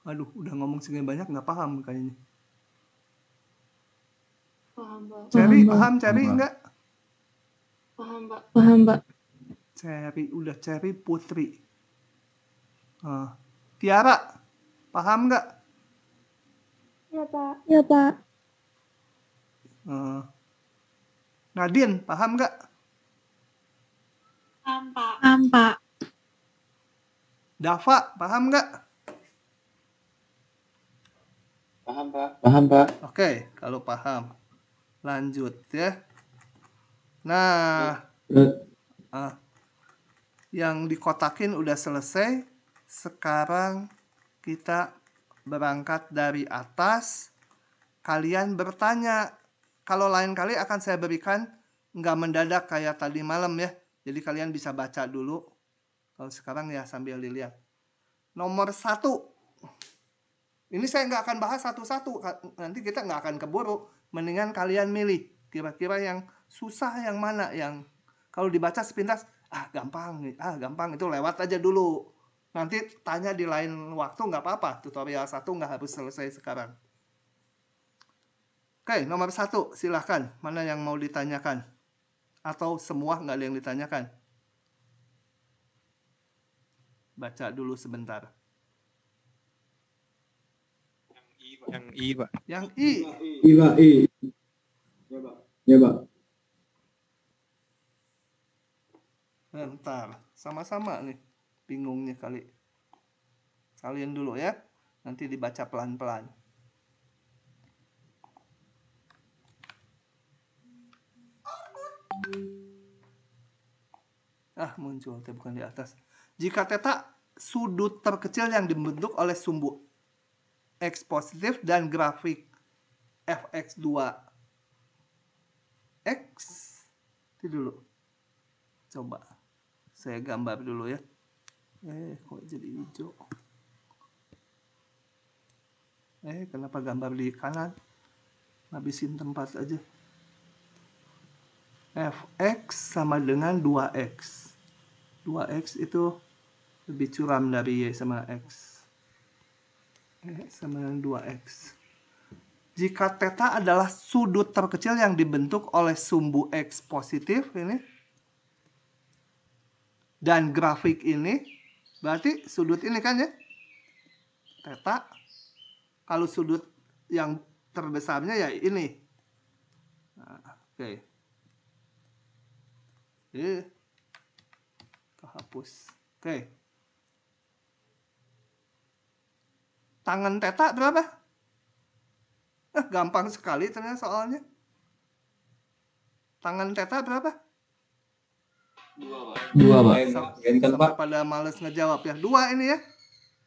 Aduh, udah ngomong segini banyak nggak paham kayaknya. Paham, Pak. Ceri, paham Ceri nggak? Paham, Pak. Paham, Pak. Ceri, udah Ceri Putri. Tiara, paham nggak? Ya, Pak. Ya, Pak. Nadine, paham nggak? Paham, Pak. Paham, Pak. Dava, paham nggak? Paham, Pak. Paham, Pak. Oke, kalau paham. Lanjut ya. Nah, yang dikotakin udah selesai. Sekarang kita berangkat dari atas. Kalian bertanya. Kalau lain kali akan saya berikan nggak mendadak kayak tadi malam ya. Jadi kalian bisa baca dulu. Kalau sekarang ya sambil dilihat. Nomor 1. Ini saya nggak akan bahas satu-satu. Nanti kita nggak akan keburu. Mendingan kalian milih. Kira-kira yang susah yang mana. Yang kalau dibaca sepintas. Gampang nih. Gampang itu lewat aja dulu. Nanti tanya di lain waktu nggak apa-apa. Tutorial 1 nggak harus selesai sekarang. Oke, nomor 1. Silahkan. Mana yang mau ditanyakan? Atau semua nggak ada yang ditanyakan? Baca dulu sebentar. Yang I, Pak. Yang I. Pak, I. Ya, Pak. Bentar, sama-sama nih. Bingungnya kali. Kalian dulu ya. Nanti dibaca pelan-pelan. Muncul, tapi bukan di atas. Jika theta sudut terkecil yang dibentuk oleh sumbu X positif dan grafik fx2 X. Itu dulu. Coba saya gambar dulu ya. Kok jadi hijau? Kenapa gambar di kanan? Habisin tempat aja. Fx sama dengan 2x. 2x itu lebih curam dari y sama x. Sama dengan 2x. Jika theta adalah sudut terkecil yang dibentuk oleh sumbu x positif ini dan grafik ini, berarti sudut ini kan ya, theta. Kalau sudut yang terbesarnya ya ini. Oke. Kehapus. Oke. Tangan theta berapa? Gampang sekali ternyata soalnya. Tangan theta berapa? 2, Pak. Sampai pada males ngejawab ya. 2 ini ya.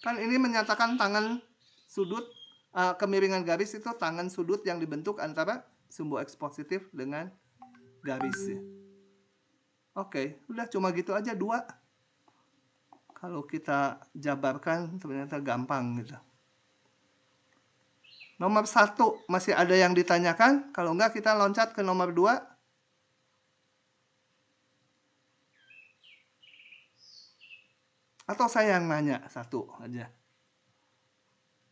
Kan ini menyatakan tangan sudut, kemiringan garis itu tangan sudut yang dibentuk antara sumbu X positif dengan garis ya. Oke, udah cuma gitu aja 2. Kalau kita jabarkan ternyata gampang gitu. Nomor 1 masih ada yang ditanyakan? Kalau enggak kita loncat ke nomor 2. Atau saya yang nanya 1 aja.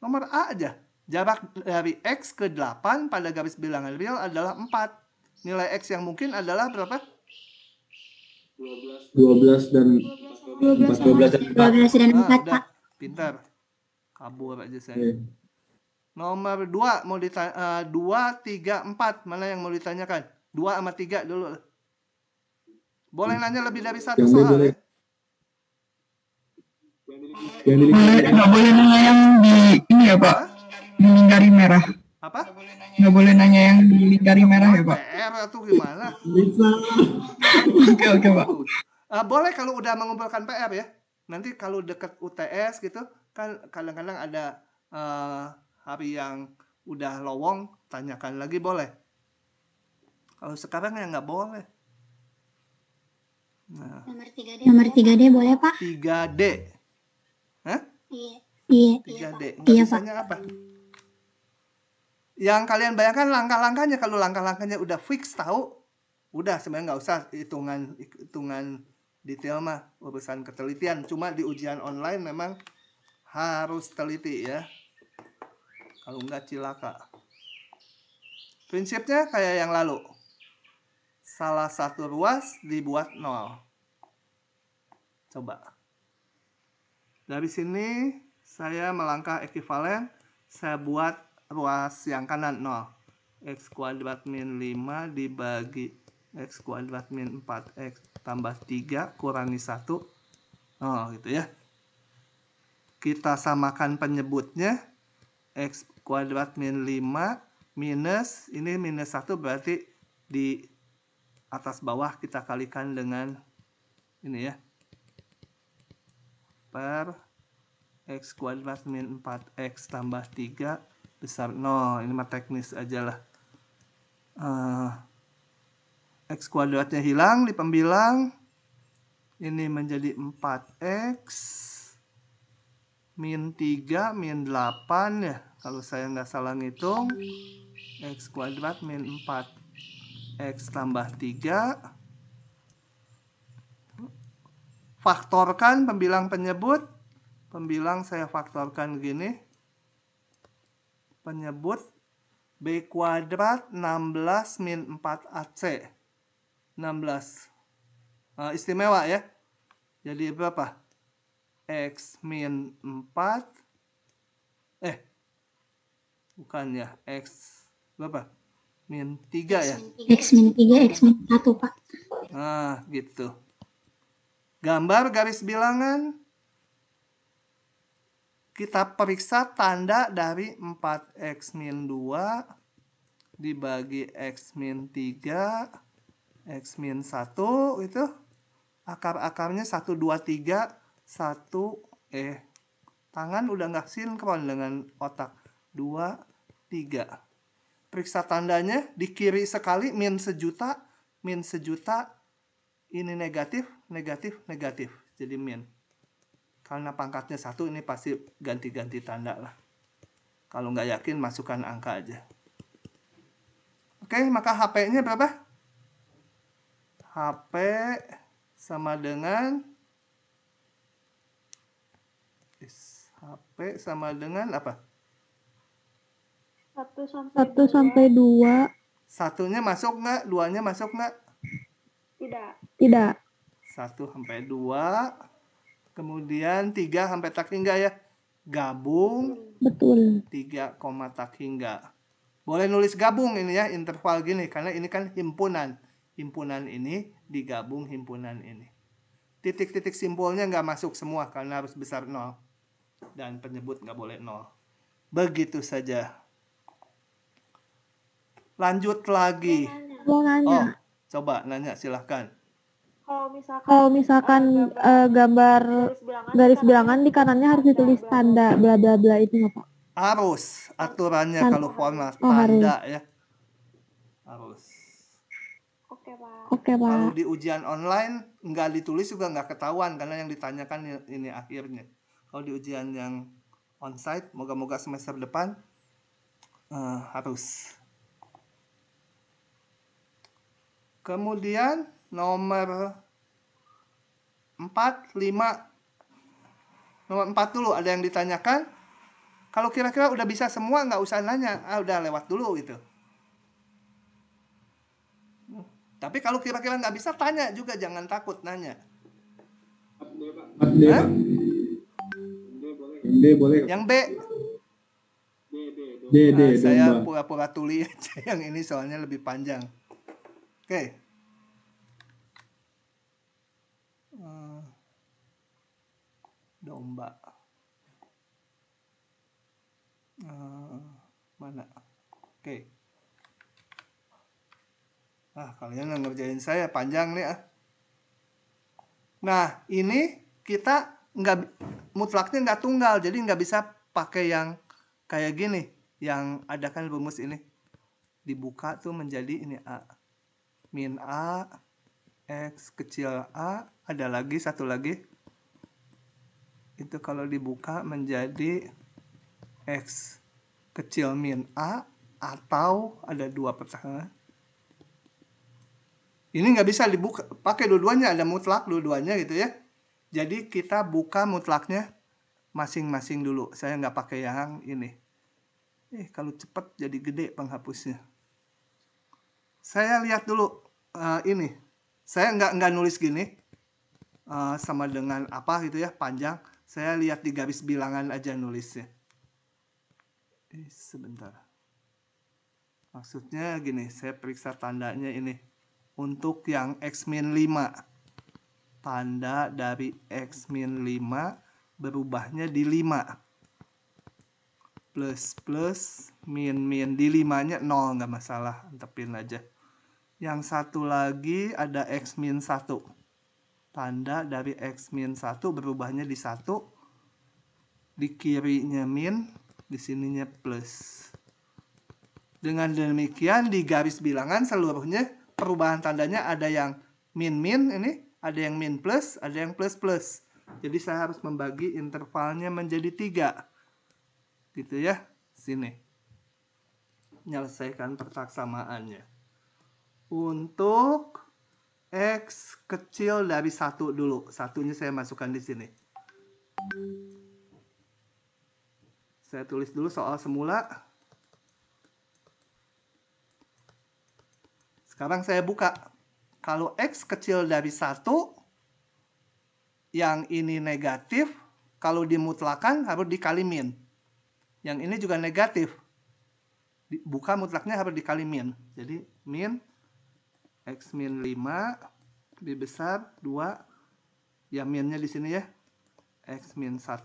Nomor A aja. Jarak dari X ke 8 pada garis bilangan real adalah 4. Nilai X yang mungkin adalah berapa? 12 dan 12 dan 4, Pak. Pintar. Kabur aja saya. Nomor 2 mau ditanya 2, 3, 4. Mana yang mau ditanyakan? 2 sama 3 dulu. Boleh nanya lebih dari 1 soal ya? Nggak boleh nanya yang di ini ya, Pak. Di lingkari merah. Apa? Nggak boleh nanya yang di lingkari merah ya, Pak. PR atau gimana? Oke, Pak. Boleh kalau udah mengumpulkan PR ya. Nanti kalau deket UTS gitu, kan kadang-kadang ada hari yang udah lowong, tanyakan lagi boleh. Kalau sekarang ya nggak boleh. Nah, Nomor 3D boleh, Pak? 3D. Hah? Iya. 3D. Iya, Biasanya apa? Yang kalian bayangkan langkah-langkahnya. Kalau langkah-langkahnya udah fix tahu, udah sebenarnya nggak usah hitungan detail mah, urusan ketelitian. Cuma di ujian online memang harus teliti ya. Kalau nggak cilaka. Prinsipnya kayak yang lalu. Salah satu ruas dibuat 0. Coba. Dari sini saya melangkah ekivalen. Saya buat ruas yang kanan 0. X kuadrat min 5 dibagi X kuadrat min 4X tambah 3 kurangi 1. Gitu ya. Kita samakan penyebutnya. X kuadrat min 5 minus, ini minus 1 berarti di atas bawah kita kalikan dengan ini ya. Per X kuadrat min 4X tambah 3 besar 0. Ini mah teknis aja lah. X kuadratnya hilang di pembilang. Ini menjadi 4X min 3 min 8 ya. Kalau saya nggak salah ngitung. X kuadrat min 4X tambah 3. Faktorkan pembilang penyebut. Pembilang saya faktorkan gini. Penyebut B kuadrat 16 min 4AC. 16. Istimewa ya. Jadi berapa? X min 4. Bukan ya, X berapa? Min 3 ya? X-3, X-1 Pak. Nah, gitu. Gambar garis bilangan. Kita periksa tanda dari 4x-2 dibagi x-3, x-1 itu. Akar-akarnya 1, 2, 3, 1, tangan udah nggak sinkron dengan otak. 2, 3. Periksa tandanya, di kiri sekali min sejuta, ini negatif, negatif, negatif. Jadi min. Karena pangkatnya 1, ini pasti ganti-ganti tanda lah. Kalau nggak yakin, masukkan angka aja. Oke, maka HP-nya berapa? HP sama dengan apa? 1 sampai 2. Satunya masuk nggak? Duanya masuk nggak? Tidak. 1 sampai 2. Kemudian 3 sampai tak hingga ya. Gabung. Betul. 3, tak hingga. Boleh nulis gabung ini ya, interval gini. Karena ini kan himpunan. Himpunan ini digabung himpunan ini. Titik-titik simpulnya nggak masuk semua karena harus besar 0. Dan penyebut nggak boleh 0. Begitu saja. Lanjut lagi. Mau nanya. Coba nanya silahkan. Kalau misalkan gambar garis bilangan di kanannya harus ditulis tanda bla bla bla itu nggak Pak? Harus. Aturannya kalau format harus. tanda ya. Harus. Oke Pak. Kalau di ujian online nggak ditulis juga nggak ketahuan karena yang ditanyakan ini akhirnya. Kalau di ujian yang onsite, moga-moga semester depan harus. Kemudian nomor 4, 5. Nomor 4 dulu ada yang ditanyakan. Kalau kira-kira udah bisa semua nggak usah nanya. Udah lewat dulu gitu. Tapi kalau kira-kira nggak bisa tanya juga, jangan takut nanya. Hah? D boleh. Yang B. D saya domba. pura-pura tuli aja yang ini soalnya lebih panjang. Oke. Domba. Mana? Oke. Kalian yang ngerjain saya panjang nih ah. Nah, ini kita mutlaknya nggak tunggal, jadi nggak bisa pakai yang kayak gini, yang ada kan rumus ini dibuka tuh menjadi ini A min A X kecil A, ada lagi satu lagi itu kalau dibuka menjadi X kecil min A, atau ada dua pertanyaan. Ini nggak bisa dibuka pakai dua-duanya, ada mutlak dua-duanya gitu ya. Jadi kita buka mutlaknya masing-masing dulu. Saya nggak pakai yang ini. Kalau cepat jadi gede penghapusnya. Saya lihat dulu ini. Saya nggak nulis gini sama dengan apa gitu ya, panjang. Saya lihat di garis bilangan aja nulisnya. Sebentar. Maksudnya gini, saya periksa tandanya ini. Untuk yang X-5. Tanda dari X-5 berubahnya di 5. Plus, min, di 5-nya 0, nggak masalah, antepin aja. Yang satu lagi ada X-1. Tanda dari X-1 berubahnya di 1. Di kirinya min, di sininya plus. Dengan demikian di garis bilangan seluruhnya perubahan tandanya ada yang min ini, ada yang min plus, ada yang plus plus. Jadi saya harus membagi intervalnya menjadi 3. Gitu ya. Sini. Menyelesaikan persaksamaannya. Untuk X kecil dari 1 dulu. Satunya saya masukkan di sini. Saya tulis dulu soal semula. Sekarang saya buka. Kalau X kecil dari 1, yang ini negatif, kalau dimutlakan harus dikali min. Yang ini juga negatif. Buka mutlaknya harus dikali min. Jadi min X min 5 lebih besar 2. Ya minnya di sini ya. X min 1.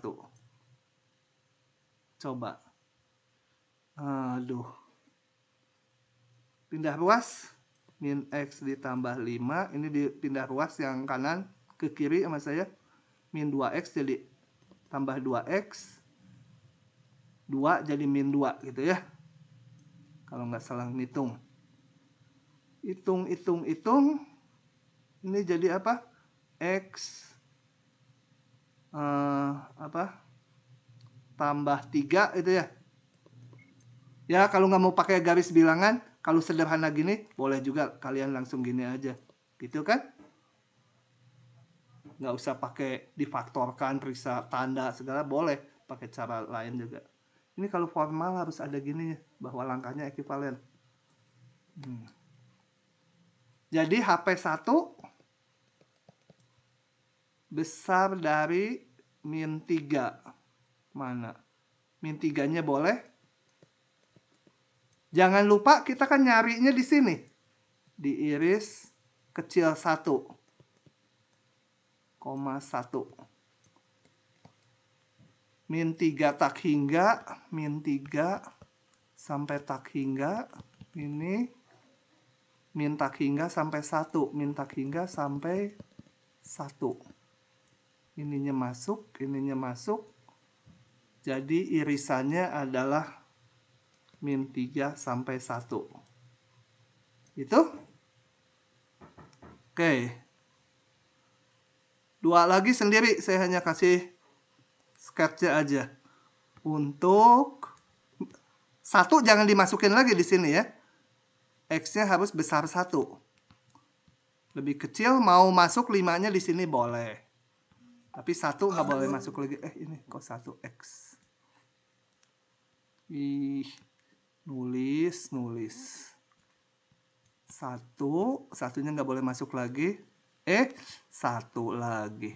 Coba. Aduh. Pindah ruas. Min X ditambah 5. Ini dipindah ruas yang kanan ke kiri sama saya. Min 2X jadi tambah 2X. 2 jadi min 2 gitu ya. Kalau nggak salah ngitung. Hitung. Ini jadi apa? X tambah 3 itu ya. Ya kalau nggak mau pakai garis bilangan, kalau sederhana gini boleh juga kalian langsung gini aja. Gitu kan? Nggak usah pakai difaktorkan, periksa tanda segala, boleh pakai cara lain juga. Ini kalau formal harus ada gini ya, bahwa langkahnya ekuivalen. Jadi HP1 besar dari min 3. Mana? Min 3-nya boleh. Jangan lupa kita kan nyarinya di sini. Diiris kecil 1,1. Min 3 tak hingga, min 3 sampai tak hingga, ini min tak hingga sampai 1, min tak hingga sampai 1. Ininya masuk, jadi irisannya adalah min 3 sampai 1. Itu? Oke. 2 lagi sendiri, saya hanya kasih sketch aja. Untuk 1 jangan dimasukin lagi di sini ya. X-nya harus besar 1. Lebih kecil mau masuk 5-nya di sini boleh. Tapi 1 nggak boleh masuk lagi. Ini kok 1X. Nulis. 1-nya nggak boleh masuk lagi. 1 lagi.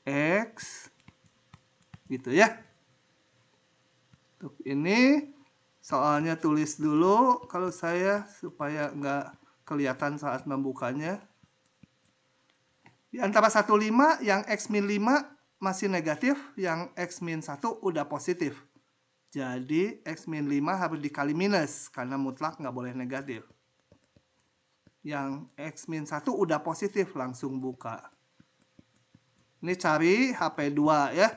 X. Gitu ya. Untuk ini soalnya tulis dulu kalau saya supaya nggak kelihatan saat membukanya. Di antara 1,5 yang X min 5 masih negatif, yang X min 1 udah positif. Jadi X min 5 harus dikali minus karena mutlak nggak boleh negatif. Yang X min 1 udah positif, langsung buka. Ini cari HP2 ya.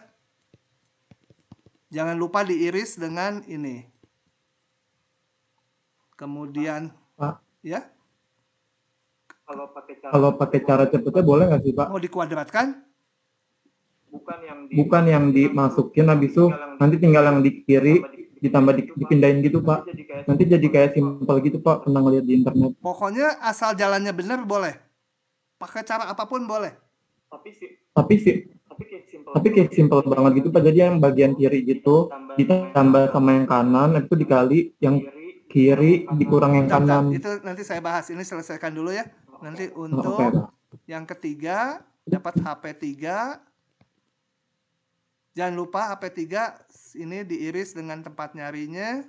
Jangan lupa diiris dengan ini. Kemudian, Pak, ya. Kalau pakai cara cepetnya boleh nggak sih, Pak? Mau dikuadratkan? Bukan yang dimasukin, habis itu nanti tinggal yang di kiri ditambah dipindahin gitu, Pak. Nanti jadi kayak simpel gitu, Pak. Pernah ngeliat di internet. Pokoknya asal jalannya benar boleh. Pakai cara apapun boleh. Tapi kayak simpel banget gitu, Pak. Jadi yang bagian kiri gitu ditambah sama yang kanan, itu dikali yang kiri dikurang yang kanan. Itu nanti saya bahas. Ini selesaikan dulu ya. Nanti untuk yang ketiga dapat HP3. Jangan lupa HP3 ini diiris dengan tempat nyarinya.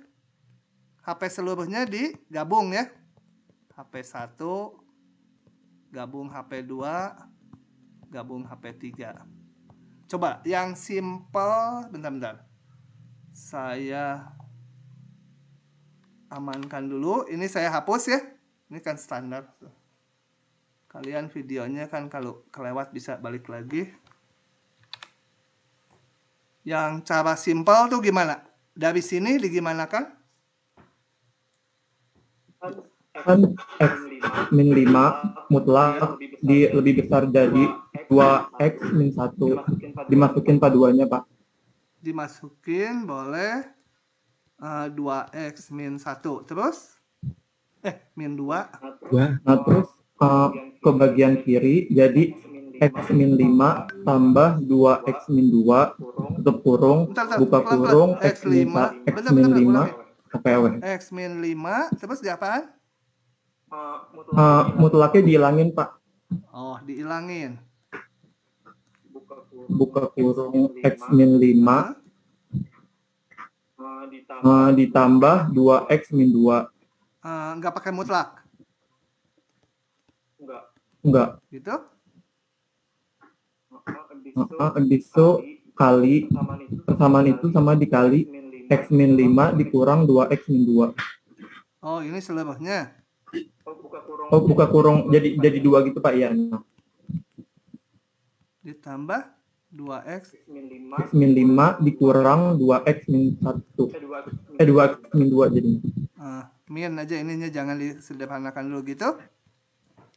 HP seluruhnya digabung ya. HP1 gabung HP2 gabung HP3. Coba yang simple, bentar. Saya amankan dulu. Ini saya hapus ya. Ini kan standar. Kalian videonya kan kalau kelewat bisa balik lagi. Yang cara simple tuh gimana? Dari sini digimanakan? Kan X min 5 mutlak lebih besar jadi 2X min 1. Dimasukin paduannya, Pak. Dimasukin boleh 2X min 1. Terus? Min 2. Nah, terus ke bagian kiri jadi X min 5 tambah 2X min 2 tutup kurung, buka kurung, X min 5 KPW. X min 5 terus di apaan? Mutlaknya dihilangin, Pak. Oh, dihilangin. Buka kurung X min 5 ditambah 2x min 2. Nggak pakai mutlak. Enggak. Gitu? Diso kali persamaan itu sama dikali x min 5 dikurang 2x min 2. Oh, ini seluruhnya. Oh, buka kurung jadi 2 gitu Pak ya. Ditambah 2x X min 5 dikurang 2x min 1. 2x min 2 jadinya. Min aja ininya, jangan disederhanakan dulu gitu.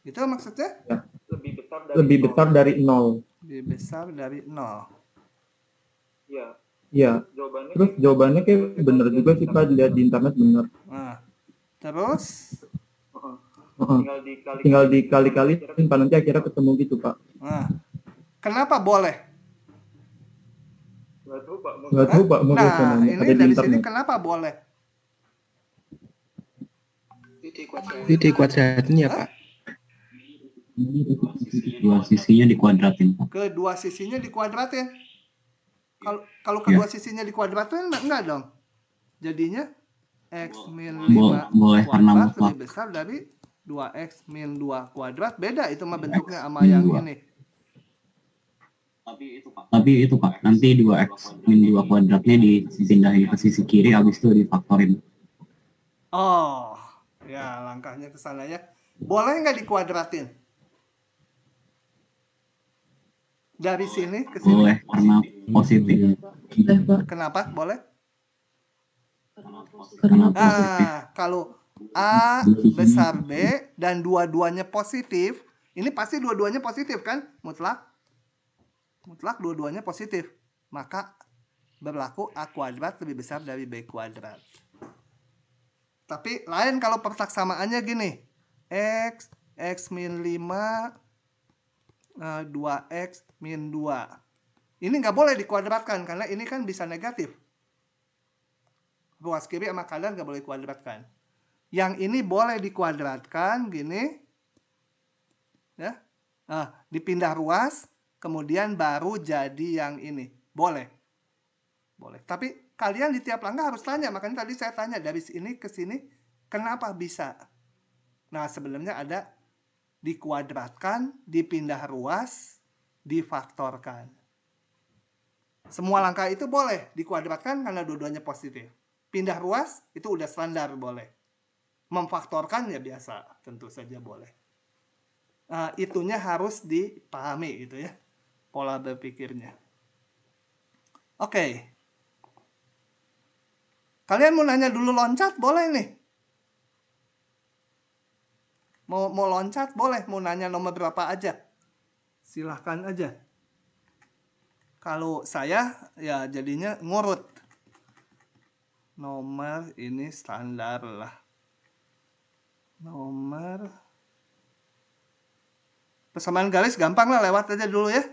Itu maksudnya? Ya. Lebih besar dari 0. Lebih besar dari 0. Iya. Terus jawabannya kayak bener juga sih Pak, lihat di internet bener. Terus? Tinggal dikali-kali Pak, nanti akhirnya ketemu gitu Pak. Kenapa boleh? Nggak tahu Pak, mau Nah, ini dari sini kenapa boleh? Titik kuadratnya Pak. Dua sisinya dikuadratin. Kedua sisinya dikuadratin. Kalau kedua sisinya dikuadratin enggak dong. Jadinya x min 5 boleh karena kuadrat lebih besar dari 2x min 2 kuadrat. Beda itu mah bentuknya sama yang ini. Tapi itu Pak, nanti 2x min 2 kuadratnya dipindahin ke sisi kiri, habis itu difaktorin. Oh, ya langkahnya ke sana ya. Boleh nggak dikuadratin? Dari sini ke sini? Boleh, karena positif. Kenapa? Boleh? Karena positif. Kalau A besar B dan dua-duanya positif, ini pasti dua-duanya positif kan? Mutlak dua-duanya positif. Maka berlaku A kuadrat lebih besar dari B kuadrat. Tapi lain kalau persaksamaannya gini. X min 5 2x min 2. Ini nggak boleh dikuadratkan karena ini kan bisa negatif. Ruas kiri sama kanan nggak boleh dikuadratkan. Yang ini boleh dikuadratkan gini. Ya. Dipindah ruas, kemudian baru jadi yang ini. Boleh. Tapi kalian di tiap langkah harus tanya. Makanya tadi saya tanya dari sini ke sini, kenapa bisa? Nah, sebenarnya ada dikuadratkan, dipindah ruas, difaktorkan. Semua langkah itu boleh dikuadratkan karena dua-duanya positif. Pindah ruas itu udah standar boleh. Memfaktorkan ya biasa, tentu saja boleh. Itunya harus dipahami gitu ya, pola berpikirnya. Oke. Kalian mau nanya dulu loncat boleh nih. Mau loncat boleh, mau nanya nomor berapa aja. Silahkan aja. Kalau saya ya jadinya ngurut. Nomor ini standar lah. Nomor persamaan garis gampang lah, lewat aja dulu ya.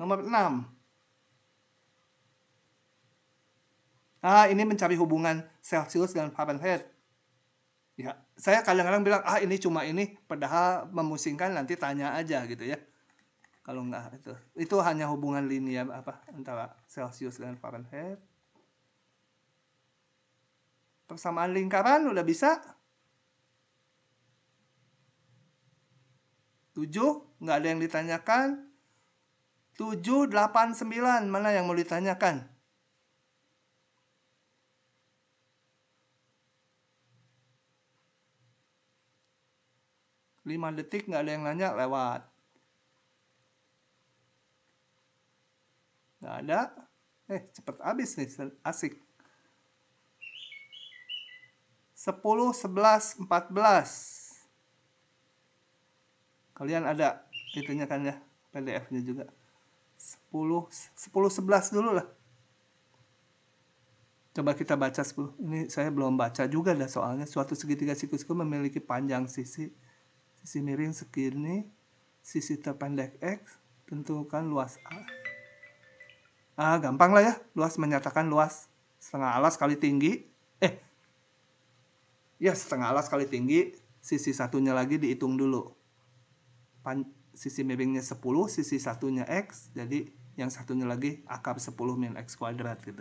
Nomor 6. Ini mencari hubungan Celsius dan Fahrenheit. Ya, saya kadang-kadang bilang, ini cuma ini, padahal memusingkan, nanti tanya aja gitu ya. Kalau enggak itu hanya hubungan linear antara Celsius dan Fahrenheit. Persamaan lingkaran udah bisa. 7, nggak ada yang ditanyakan. 7, 8, 9, mana yang mau ditanyakan? 5 detik nggak ada yang nanya, lewat. Nggak ada. Cepet habis nih, asik. 10, 11, 14. Kalian ada itunya kan ya, PDF-nya juga. 10, 11 dulu lah. Coba kita baca 10. Ini saya belum baca juga dah soalnya. Suatu segitiga sikusku memiliki panjang sisi miring segini, sisi terpendek X, tentukan luas A. Gampang lah ya, luas menyatakan luas setengah alas kali tinggi. Setengah alas kali tinggi, sisi satunya lagi dihitung dulu. Sisi miringnya 10, sisi satunya X, jadi yang satunya lagi akar 10 min X kuadrat gitu.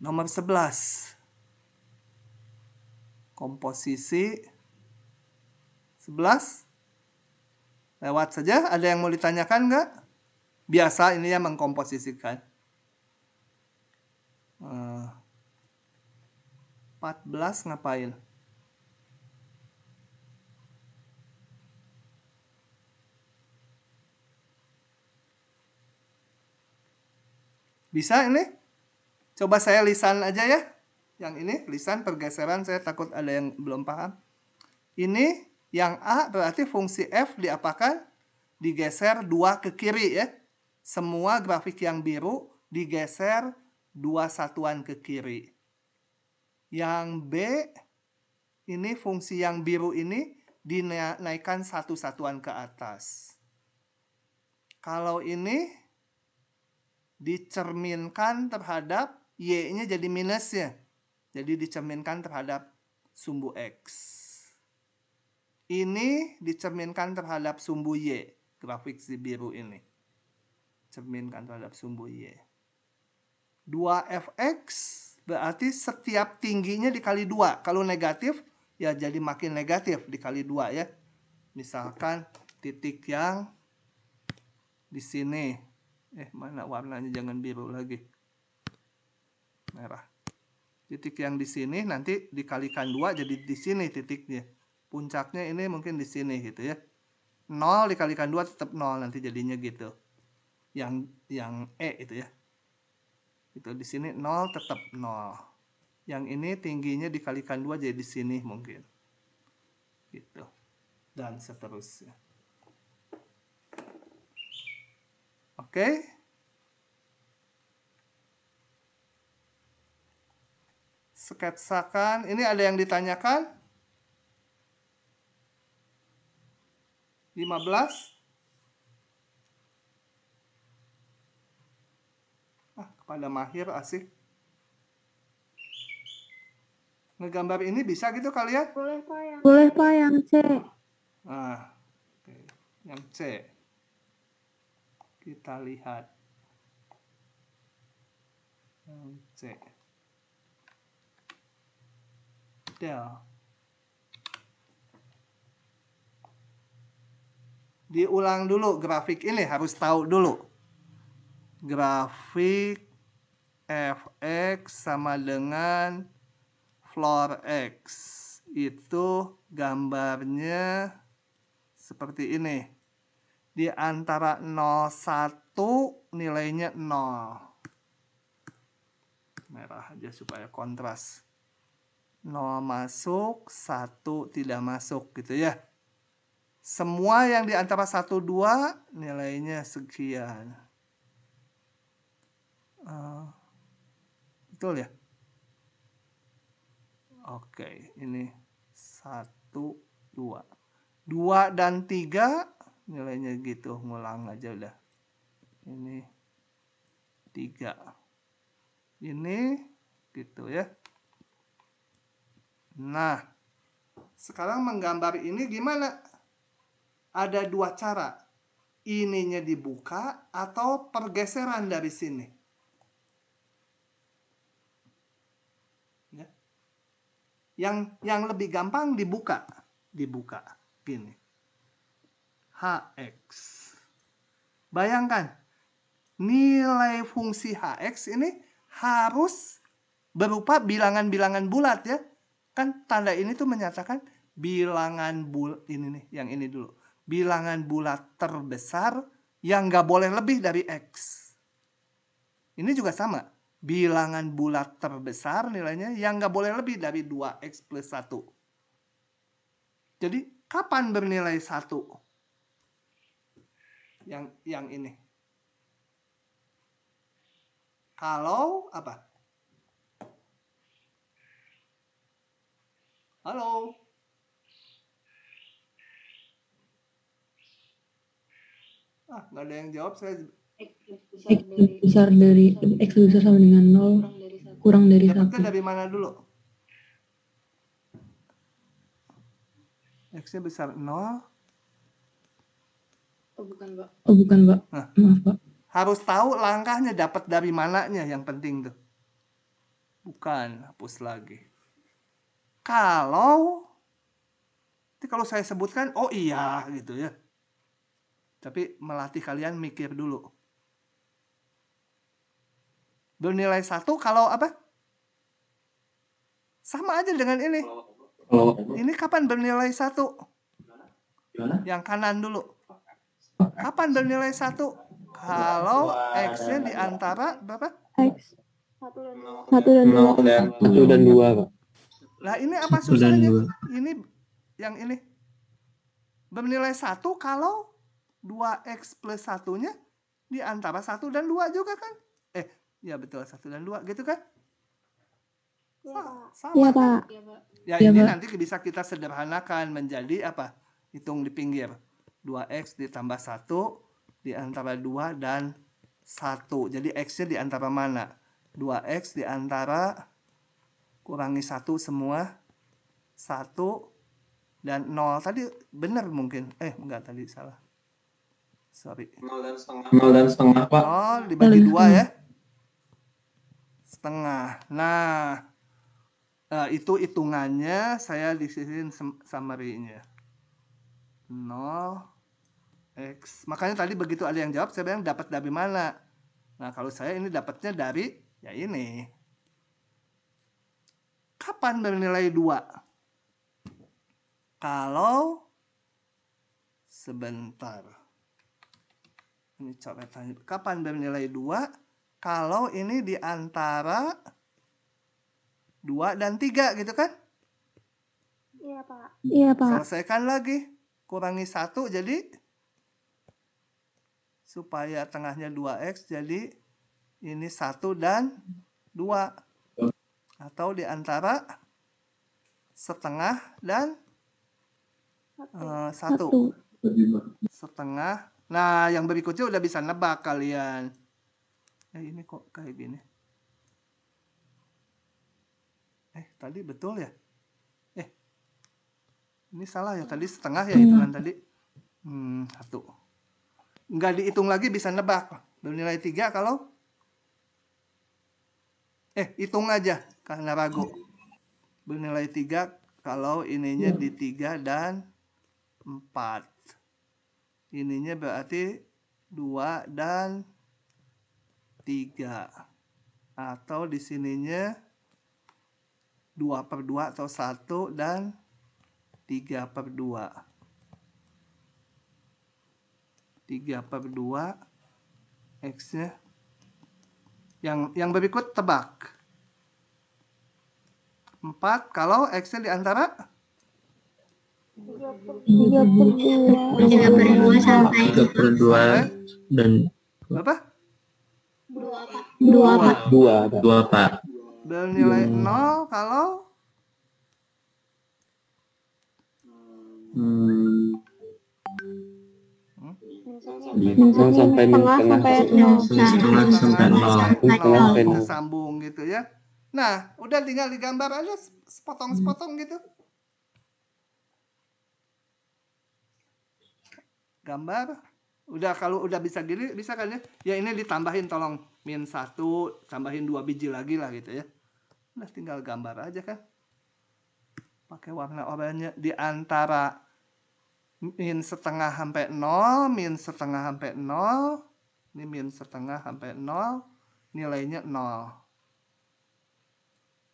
Nomor 11. Komposisi 11. Lewat saja, ada yang mau ditanyakan nggak? Biasa ini ya mengkomposisikan. 14 ngapain? Bisa ini? Coba saya lisan aja ya. Yang ini lisan pergeseran, saya takut ada yang belum paham. Ini yang A berarti fungsi F diapakan? Digeser 2 ke kiri ya. Semua grafik yang biru digeser 2 satuan ke kiri. Yang B, ini fungsi yang biru ini dinaikkan 1 satuan ke atas. Kalau ini dicerminkan terhadap Y-nya jadi minus ya. Jadi dicerminkan terhadap sumbu X. Ini dicerminkan terhadap sumbu Y. Grafik si biru ini. Cerminkan terhadap sumbu Y. 2fx berarti setiap tingginya dikali 2. Kalau negatif, ya jadi makin negatif dikali 2 ya. Misalkan titik yang di sini. Mana warnanya, jangan biru lagi. Merah. Titik yang di sini nanti dikalikan 2 jadi di sini titiknya. Puncaknya ini mungkin di sini gitu ya. 0 dikalikan 2 tetap 0 nanti jadinya gitu. Yang E itu ya. Itu di sini 0 tetap 0. Yang ini tingginya dikalikan 2 jadi di sini mungkin. Gitu. Dan seterusnya. Oke. Sketsakan. Ini ada yang ditanyakan? 15. Kepada Mahir asik. Ngegambar ini bisa gitu kalian? Boleh Pak yang Boleh Pak yang C. Oke. Yang C. Kita lihat. Yang C. Del. Diulang dulu grafik ini, harus tahu dulu. Grafik fx sama dengan floor x. Itu gambarnya seperti ini. Di antara 0,1 nilainya 0. Merah aja supaya kontras. 0 masuk, 1 tidak masuk gitu ya. Semua yang di antara 1, 2 nilainya sekian. Betul ya? Oke, ini 1, 2. 2 dan 3 nilainya gitu, ngulang aja udah. Ini 3. Ini gitu ya. Nah, sekarang menggambar ini gimana? Ada 2 cara. Ininya dibuka atau pergeseran dari sini. Ya. Yang lebih gampang dibuka. Dibuka. Gini. Hx. Bayangkan. Nilai fungsi Hx ini harus berupa bilangan-bilangan bulat ya. Kan tanda ini tuh menyatakan bilangan bulat. Ini nih, yang ini dulu. Bilangan bulat terbesar yang nggak boleh lebih dari X. Ini juga sama. Bilangan bulat terbesar nilainya yang nggak boleh lebih dari 2X plus 1. Jadi, kapan bernilai 1? Yang ini. Kalau apa? Halo? Nggak ada yang jawab. Saya X besar dari X besar sama dengan 0 kurang dari 1. Dapatnya dari mana dulu? X-nya besar 0. Oh bukan, Pak. Oh bukan, Pak. Nah, Maaf, Pak. harus tahu langkahnya, dapat dari mananya yang penting tuh. Bukan, hapus lagi. Kalau saya sebutkan, oh iya gitu ya. Tapi melatih kalian mikir dulu. Bernilai 1 kalau apa? Sama aja dengan ini. Ini kapan bernilai 1? Yang kanan dulu. Kapan bernilai 1? Kalau X-nya di antara berapa? X. 1 dan 2. 1 dan 2, Pak. Lah ini apa susahnya? Ini yang ini. Bernilai 1 kalau 2X plus 1-nya di antara 1 dan 2 juga kan? Ya betul, 1 dan 2 gitu kan? Sama. Iya, Pak. Ya Iya, ini Pak. nanti bisa kita sederhanakan menjadi apa? Hitung di pinggir. 2X ditambah 1 di antara 2 dan 1. Jadi X-nya di antara mana? 2X di antara kurangi 1 semua. 1 dan 0. Tadi benar mungkin. Enggak, tadi salah. Sorry. 0 dan setengah, Pak. 0 dibagi 2 ya. Setengah. Nah, itu hitungannya, saya disisihin summary-nya. 0X. Makanya tadi begitu ada yang jawab, saya bilang dapat dari mana? Nah, kalau saya ini dapatnya dari, ya ini. Kapan bernilai 2? Kalau, sebentar. Ini coretannya. Kapan bernilai 2? Kalau ini di antara 2 dan 3 gitu kan? Iya, Pak. Iya, Pak. Selesaikan lagi. Kurangi 1 jadi supaya tengahnya 2X jadi ini 1 dan 2. Atau di antara setengah dan 1. Setengah. Nah, yang berikutnya udah bisa nebak kalian. Ini kok kayak gini. Tadi betul ya? Ini salah ya, tadi setengah ya hitungan tadi. 1. Nggak dihitung lagi bisa nebak. Bernilai 3 kalau hitung aja karena ragu. Bernilai 3 kalau ininya di 3 dan 4. Ininya berarti 2 dan 3. Atau di sininya 2/2 atau 1 dan 3/2. 3/2 X-nya. Yang berikut tebak. 4 kalau X-nya di antara 3/2 sampai 3/2 dan berapa? 2, Pak. 2, Pak. Bernilai 0 kalau 0 sampai min setengah. Sambung gitu ya. Nah, udah tinggal digambar aja sepotong-sepotong gitu. Gambar. Udah, kalau udah bisa gini, bisa kan ya? Ya ini ditambahin, tolong min 1, tambahin 2 biji lagi lah gitu ya. Udah tinggal gambar aja kan. Pakai warna oranye di antara min setengah sampai 0, min setengah sampai 0. Ini min setengah sampai 0, nilainya 0.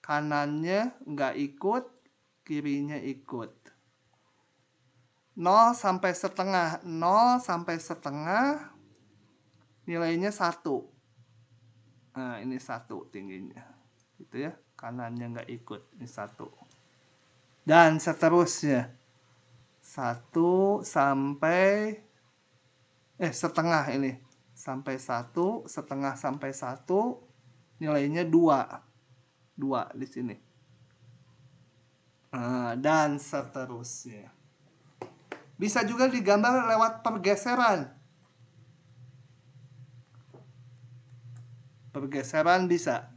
Kanannya nggak ikut, kirinya ikut. 0 sampai setengah, 0 sampai setengah, nilainya 1. Nah, ini 1 tingginya. Gitu ya, kanannya nggak ikut, ini 1. Dan seterusnya. 1 sampai, setengah ini. Sampai 1, setengah sampai 1, nilainya 2. 2 di sini. Dan seterusnya. Bisa juga digambar lewat pergeseran. Pergeseran bisa.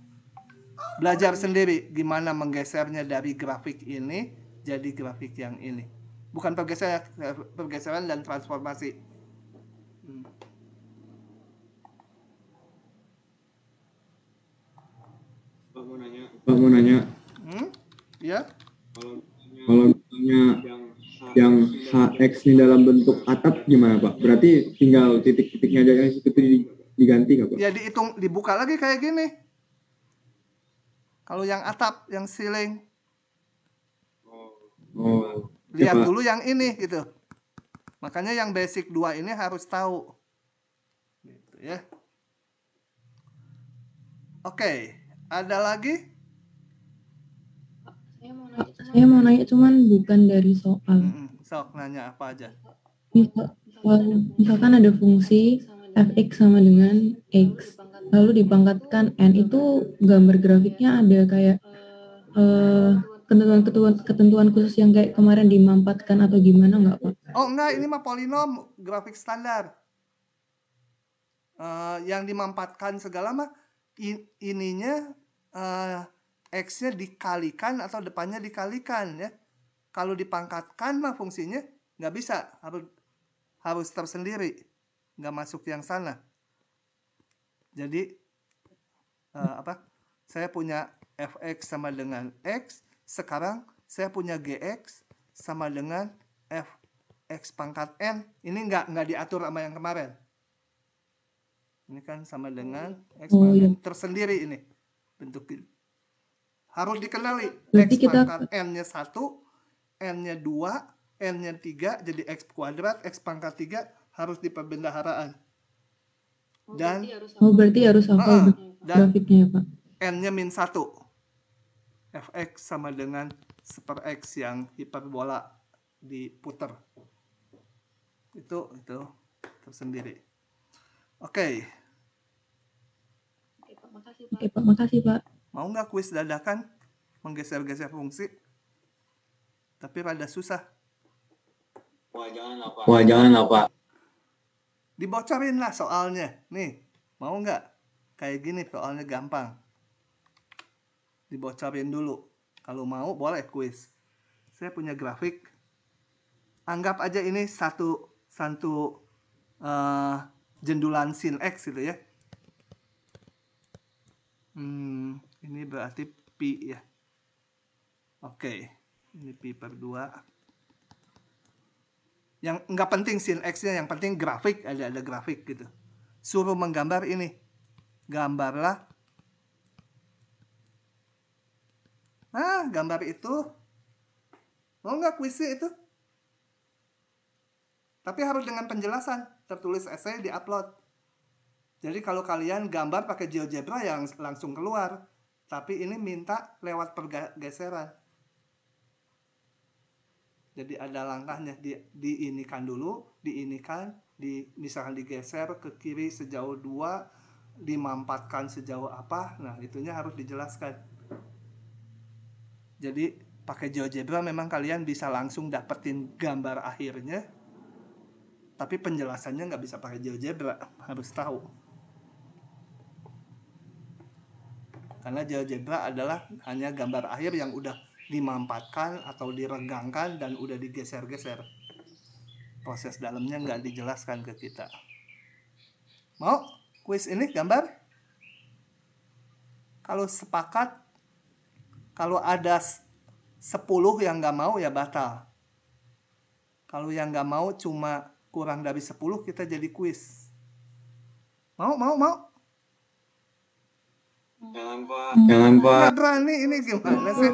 Belajar sendiri gimana menggesernya dari grafik ini jadi grafik yang ini. Bukan pergeseran dan transformasi. mau nanya. Ya. Kalau misalnya yang HX ini dalam bentuk atap gimana Pak? Berarti tinggal titik-titiknya aja yang itu diganti nggak Pak? Ya dibuka lagi kayak gini. Kalau yang atap, yang ceiling. Oh. Lihat Ya, Pak. dulu yang ini gitu. Makanya yang basic 2 ini harus tahu. Gitu ya. Oke, ada lagi? Saya mau nanya cuman bukan dari soal. Sok nanya apa aja. Misalkan ada fungsi fx sama dengan x, lalu dipangkatkan n, itu gambar grafiknya ada kayak ketentuan khusus yang kayak kemarin dimampatkan atau gimana nggak Pak? Oh enggak, ini mah polinom grafik standar. Yang dimampatkan segala mah ininya x-nya dikalikan atau depannya dikalikan ya. Kalau dipangkatkan mah fungsinya nggak bisa, harus tersendiri, nggak masuk yang sana. Jadi saya punya fx sama dengan x, sekarang saya punya gx sama dengan fx pangkat n. Ini nggak diatur sama yang kemarin. Ini kan sama dengan x pangkat n tersendiri ini bentuknya. Harus dikenali. X pangkat n-nya 1, n-nya 2, n-nya 3, jadi x kuadrat, x pangkat 3 harus di perbendaharaan. Dan berarti harus hafal grafiknya ya Pak. n-nya min 1. fx sama dengan 1/x yang hiperbola diputer. Itu tersendiri. Oke. Oke Pak, makasih Pak. Mau nggak kuis dadakan menggeser-geser fungsi? Tapi rada susah. Wah jangan lah Pak. Dibocorin lah soalnya. Nih, mau nggak? Kayak gini soalnya gampang. Dibocorin dulu. Kalau mau boleh kuis. Saya punya grafik. Anggap aja ini satu jendulan sin X gitu ya. Ini berarti pi ya. Oke, ini pi per 2. Yang nggak penting sin X-nya, yang penting grafik, ada grafik gitu. Suruh menggambar ini. Gambarlah. Gambar itu. Mau nggak kuisnya itu? Tapi harus dengan penjelasan. Tertulis esai, di-upload. Jadi kalau kalian gambar pakai GeoGebra yang langsung keluar. Tapi ini minta lewat pergeseran. Jadi ada langkahnya, diinikan dulu, misalkan digeser ke kiri sejauh 2, dimampatkan sejauh apa, nah itunya harus dijelaskan. Jadi pakai GeoGebra memang kalian bisa langsung dapetin gambar akhirnya, tapi penjelasannya nggak bisa pakai GeoGebra, harus tahu. Karena GeoGebra adalah hanya gambar akhir yang udah dimampatkan atau diregangkan dan udah digeser-geser. Proses dalamnya nggak dijelaskan ke kita. Mau kuis ini gambar? Kalau sepakat, kalau ada 10 yang nggak mau ya batal. Kalau yang nggak mau cuma kurang dari 10 kita jadi kuis. Mau? Jangan Pak. Nggak berani ini gimana sih?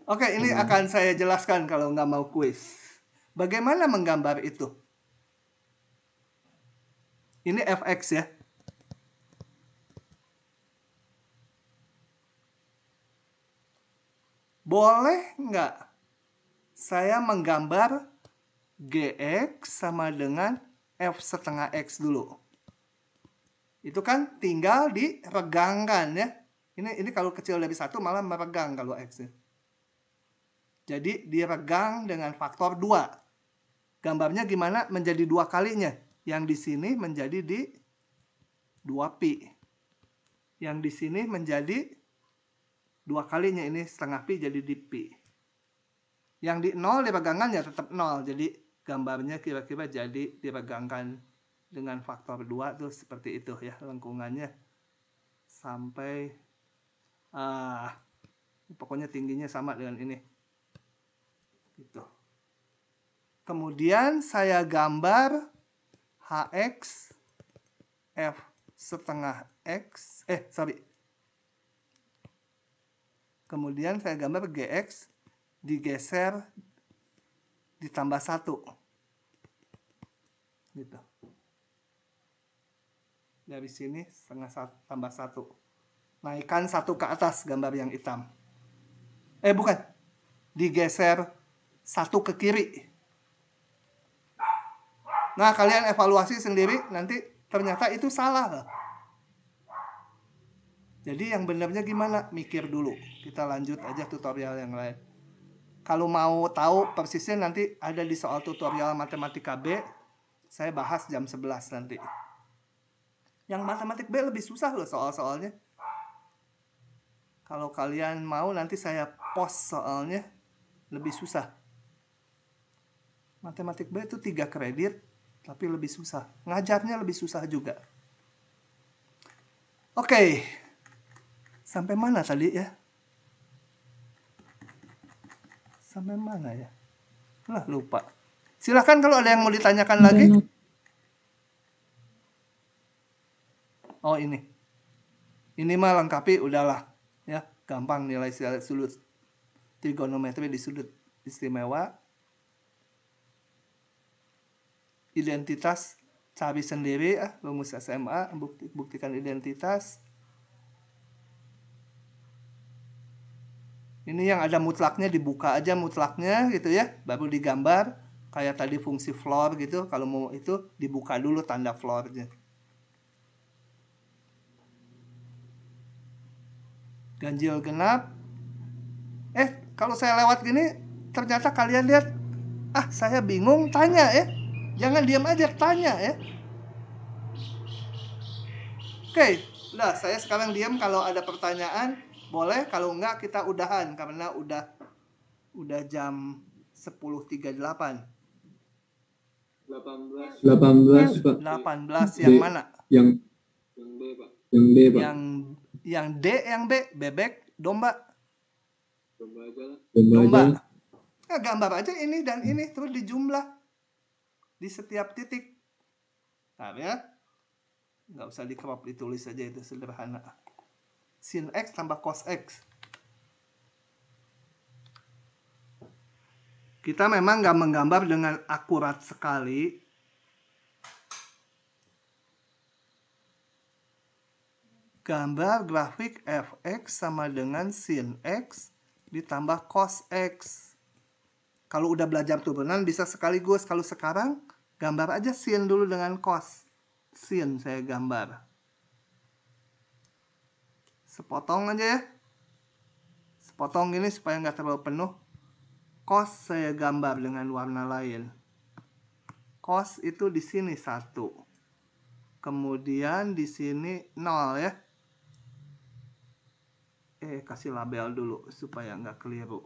Oke, ini akan saya jelaskan kalau nggak mau kuis. Bagaimana menggambar itu? Ini fx ya. Boleh nggak saya menggambar gx sama dengan f setengah x dulu? Itu kan tinggal diregangkan ya. Ini kalau kecil dari 1 malah meregang kalau x-nya. Jadi diregang dengan faktor 2. Gambarnya gimana? Menjadi 2 kalinya. Yang di sini menjadi di 2pi. Yang di sini menjadi 2 kalinya, ini setengah pi jadi di pi. Yang di 0 diregangkan ya tetap 0. Jadi gambarnya kira-kira jadi diregangkan dengan faktor 2 tuh seperti itu ya lengkungannya. sampai pokoknya tingginya sama dengan ini gitu. Kemudian saya gambar HX F setengah X kemudian saya gambar GX digeser ditambah 1 gitu. Dari sini setengah tambah 1, naikkan 1 ke atas gambar yang hitam, bukan, digeser 1 ke kiri. Nah, kalian evaluasi sendiri, nanti ternyata itu salah. Jadi yang benernya gimana? Mikir dulu. Kita lanjut aja tutorial yang lain. Kalau mau tahu persisnya nanti ada di soal tutorial matematika B. Saya bahas jam 11 nanti. Yang matematik B lebih susah loh soal-soalnya. Kalau kalian mau nanti saya post soalnya, lebih susah. Matematik B itu 3 kredit, tapi lebih susah. Ngajarnya lebih susah juga. Oke. Sampai mana tadi ya? Sampai mana ya? Lah, lupa. Silahkan kalau ada yang mau ditanyakan lagi. Oh, ini. Ini mah lengkapi, udahlah. Ya, gampang nilai sudut trigonometri di sudut istimewa. Identitas cari sendiri, rumus SMA, buktikan identitas. Ini yang ada mutlaknya dibuka aja mutlaknya gitu ya, baru digambar kayak tadi fungsi floor gitu. Kalau mau itu dibuka dulu tanda floornya. Ganjil genap. Kalau saya lewat gini ternyata kalian lihat, saya bingung, tanya ya. Jangan diam aja, tanya ya. Oke, udah saya sekarang diam. Kalau ada pertanyaan boleh, kalau enggak kita udahan karena udah jam 10.38. 18 Pak. 18 yang mana? Yang B Pak. Yang B Pak. Yang D, yang B, bebek, domba. Domba. Nah, gambar aja ini dan ini terus dijumlah di setiap titik. Nah ya, nggak usah di crop, ditulis aja, itu sederhana. Sin X tambah cos X. Kita memang nggak menggambar dengan akurat sekali. Gambar grafik fx sama dengan sin X ditambah cos X. Kalau udah belajar turunan bisa sekaligus. Kalau sekarang gambar aja sin dulu dengan cos. Sin saya gambar. Sepotong aja ya. Sepotong gini supaya nggak terlalu penuh. Cos saya gambar dengan warna lain. Cos itu di sini 1. Kemudian di sini 0 ya. Kasih label dulu supaya nggak keliru.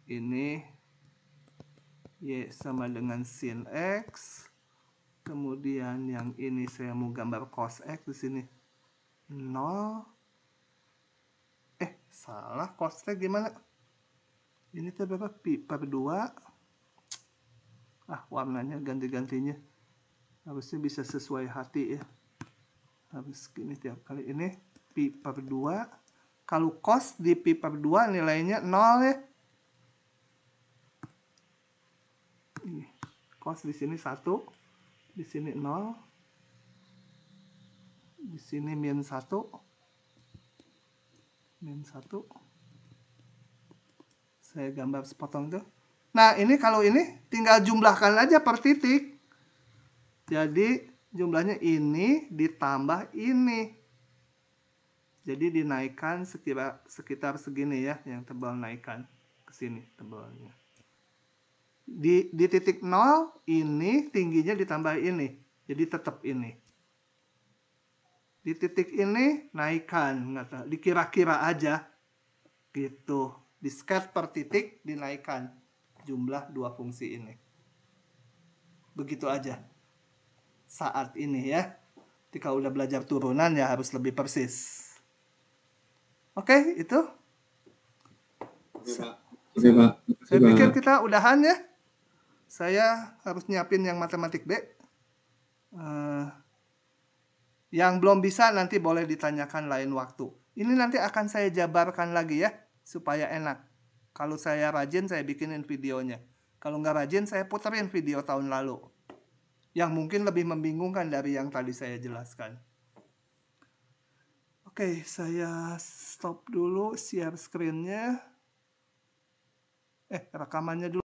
Ini Y sama dengan sin X. Kemudian yang ini saya mau gambar cos X di sini. 0. Salah, cosnya gimana? Ini tuh berapa? Pi per 2. Warnanya ganti-gantinya. Harusnya bisa sesuai hati ya. Harus gini tiap kali. Ini pi per 2. Kalau cos di pi per 2 nilainya 0 ya. Ini. Cos di sini 1. Di sini 0. Di sini min 1. Min 1. Saya gambar sepotong tuh. Nah, ini kalau ini tinggal jumlahkan aja per titik. Jadi jumlahnya ini ditambah ini. Jadi dinaikkan sekitar segini ya, yang tebal naikkan ke sini tebalnya. Di titik 0 ini tingginya ditambah ini. Jadi tetap ini. Di titik ini naikkan, dikira-kira aja gitu. Di sketch per titik dinaikkan jumlah 2 fungsi ini. Begitu aja saat ini ya. Ketika udah belajar turunan ya harus lebih persis. Oke, itu. Oke, Pak. Saya pikir kita udahan ya. Saya harus nyiapin yang matematik B. Yang belum bisa nanti boleh ditanyakan lain waktu. Ini nanti akan saya jabarkan lagi ya, supaya enak. Kalau saya rajin, saya bikinin videonya. Kalau nggak rajin, saya puterin video tahun lalu. Yang mungkin lebih membingungkan dari yang tadi saya jelaskan. Oke, saya stop dulu share screen-nya. Rekamannya dulu.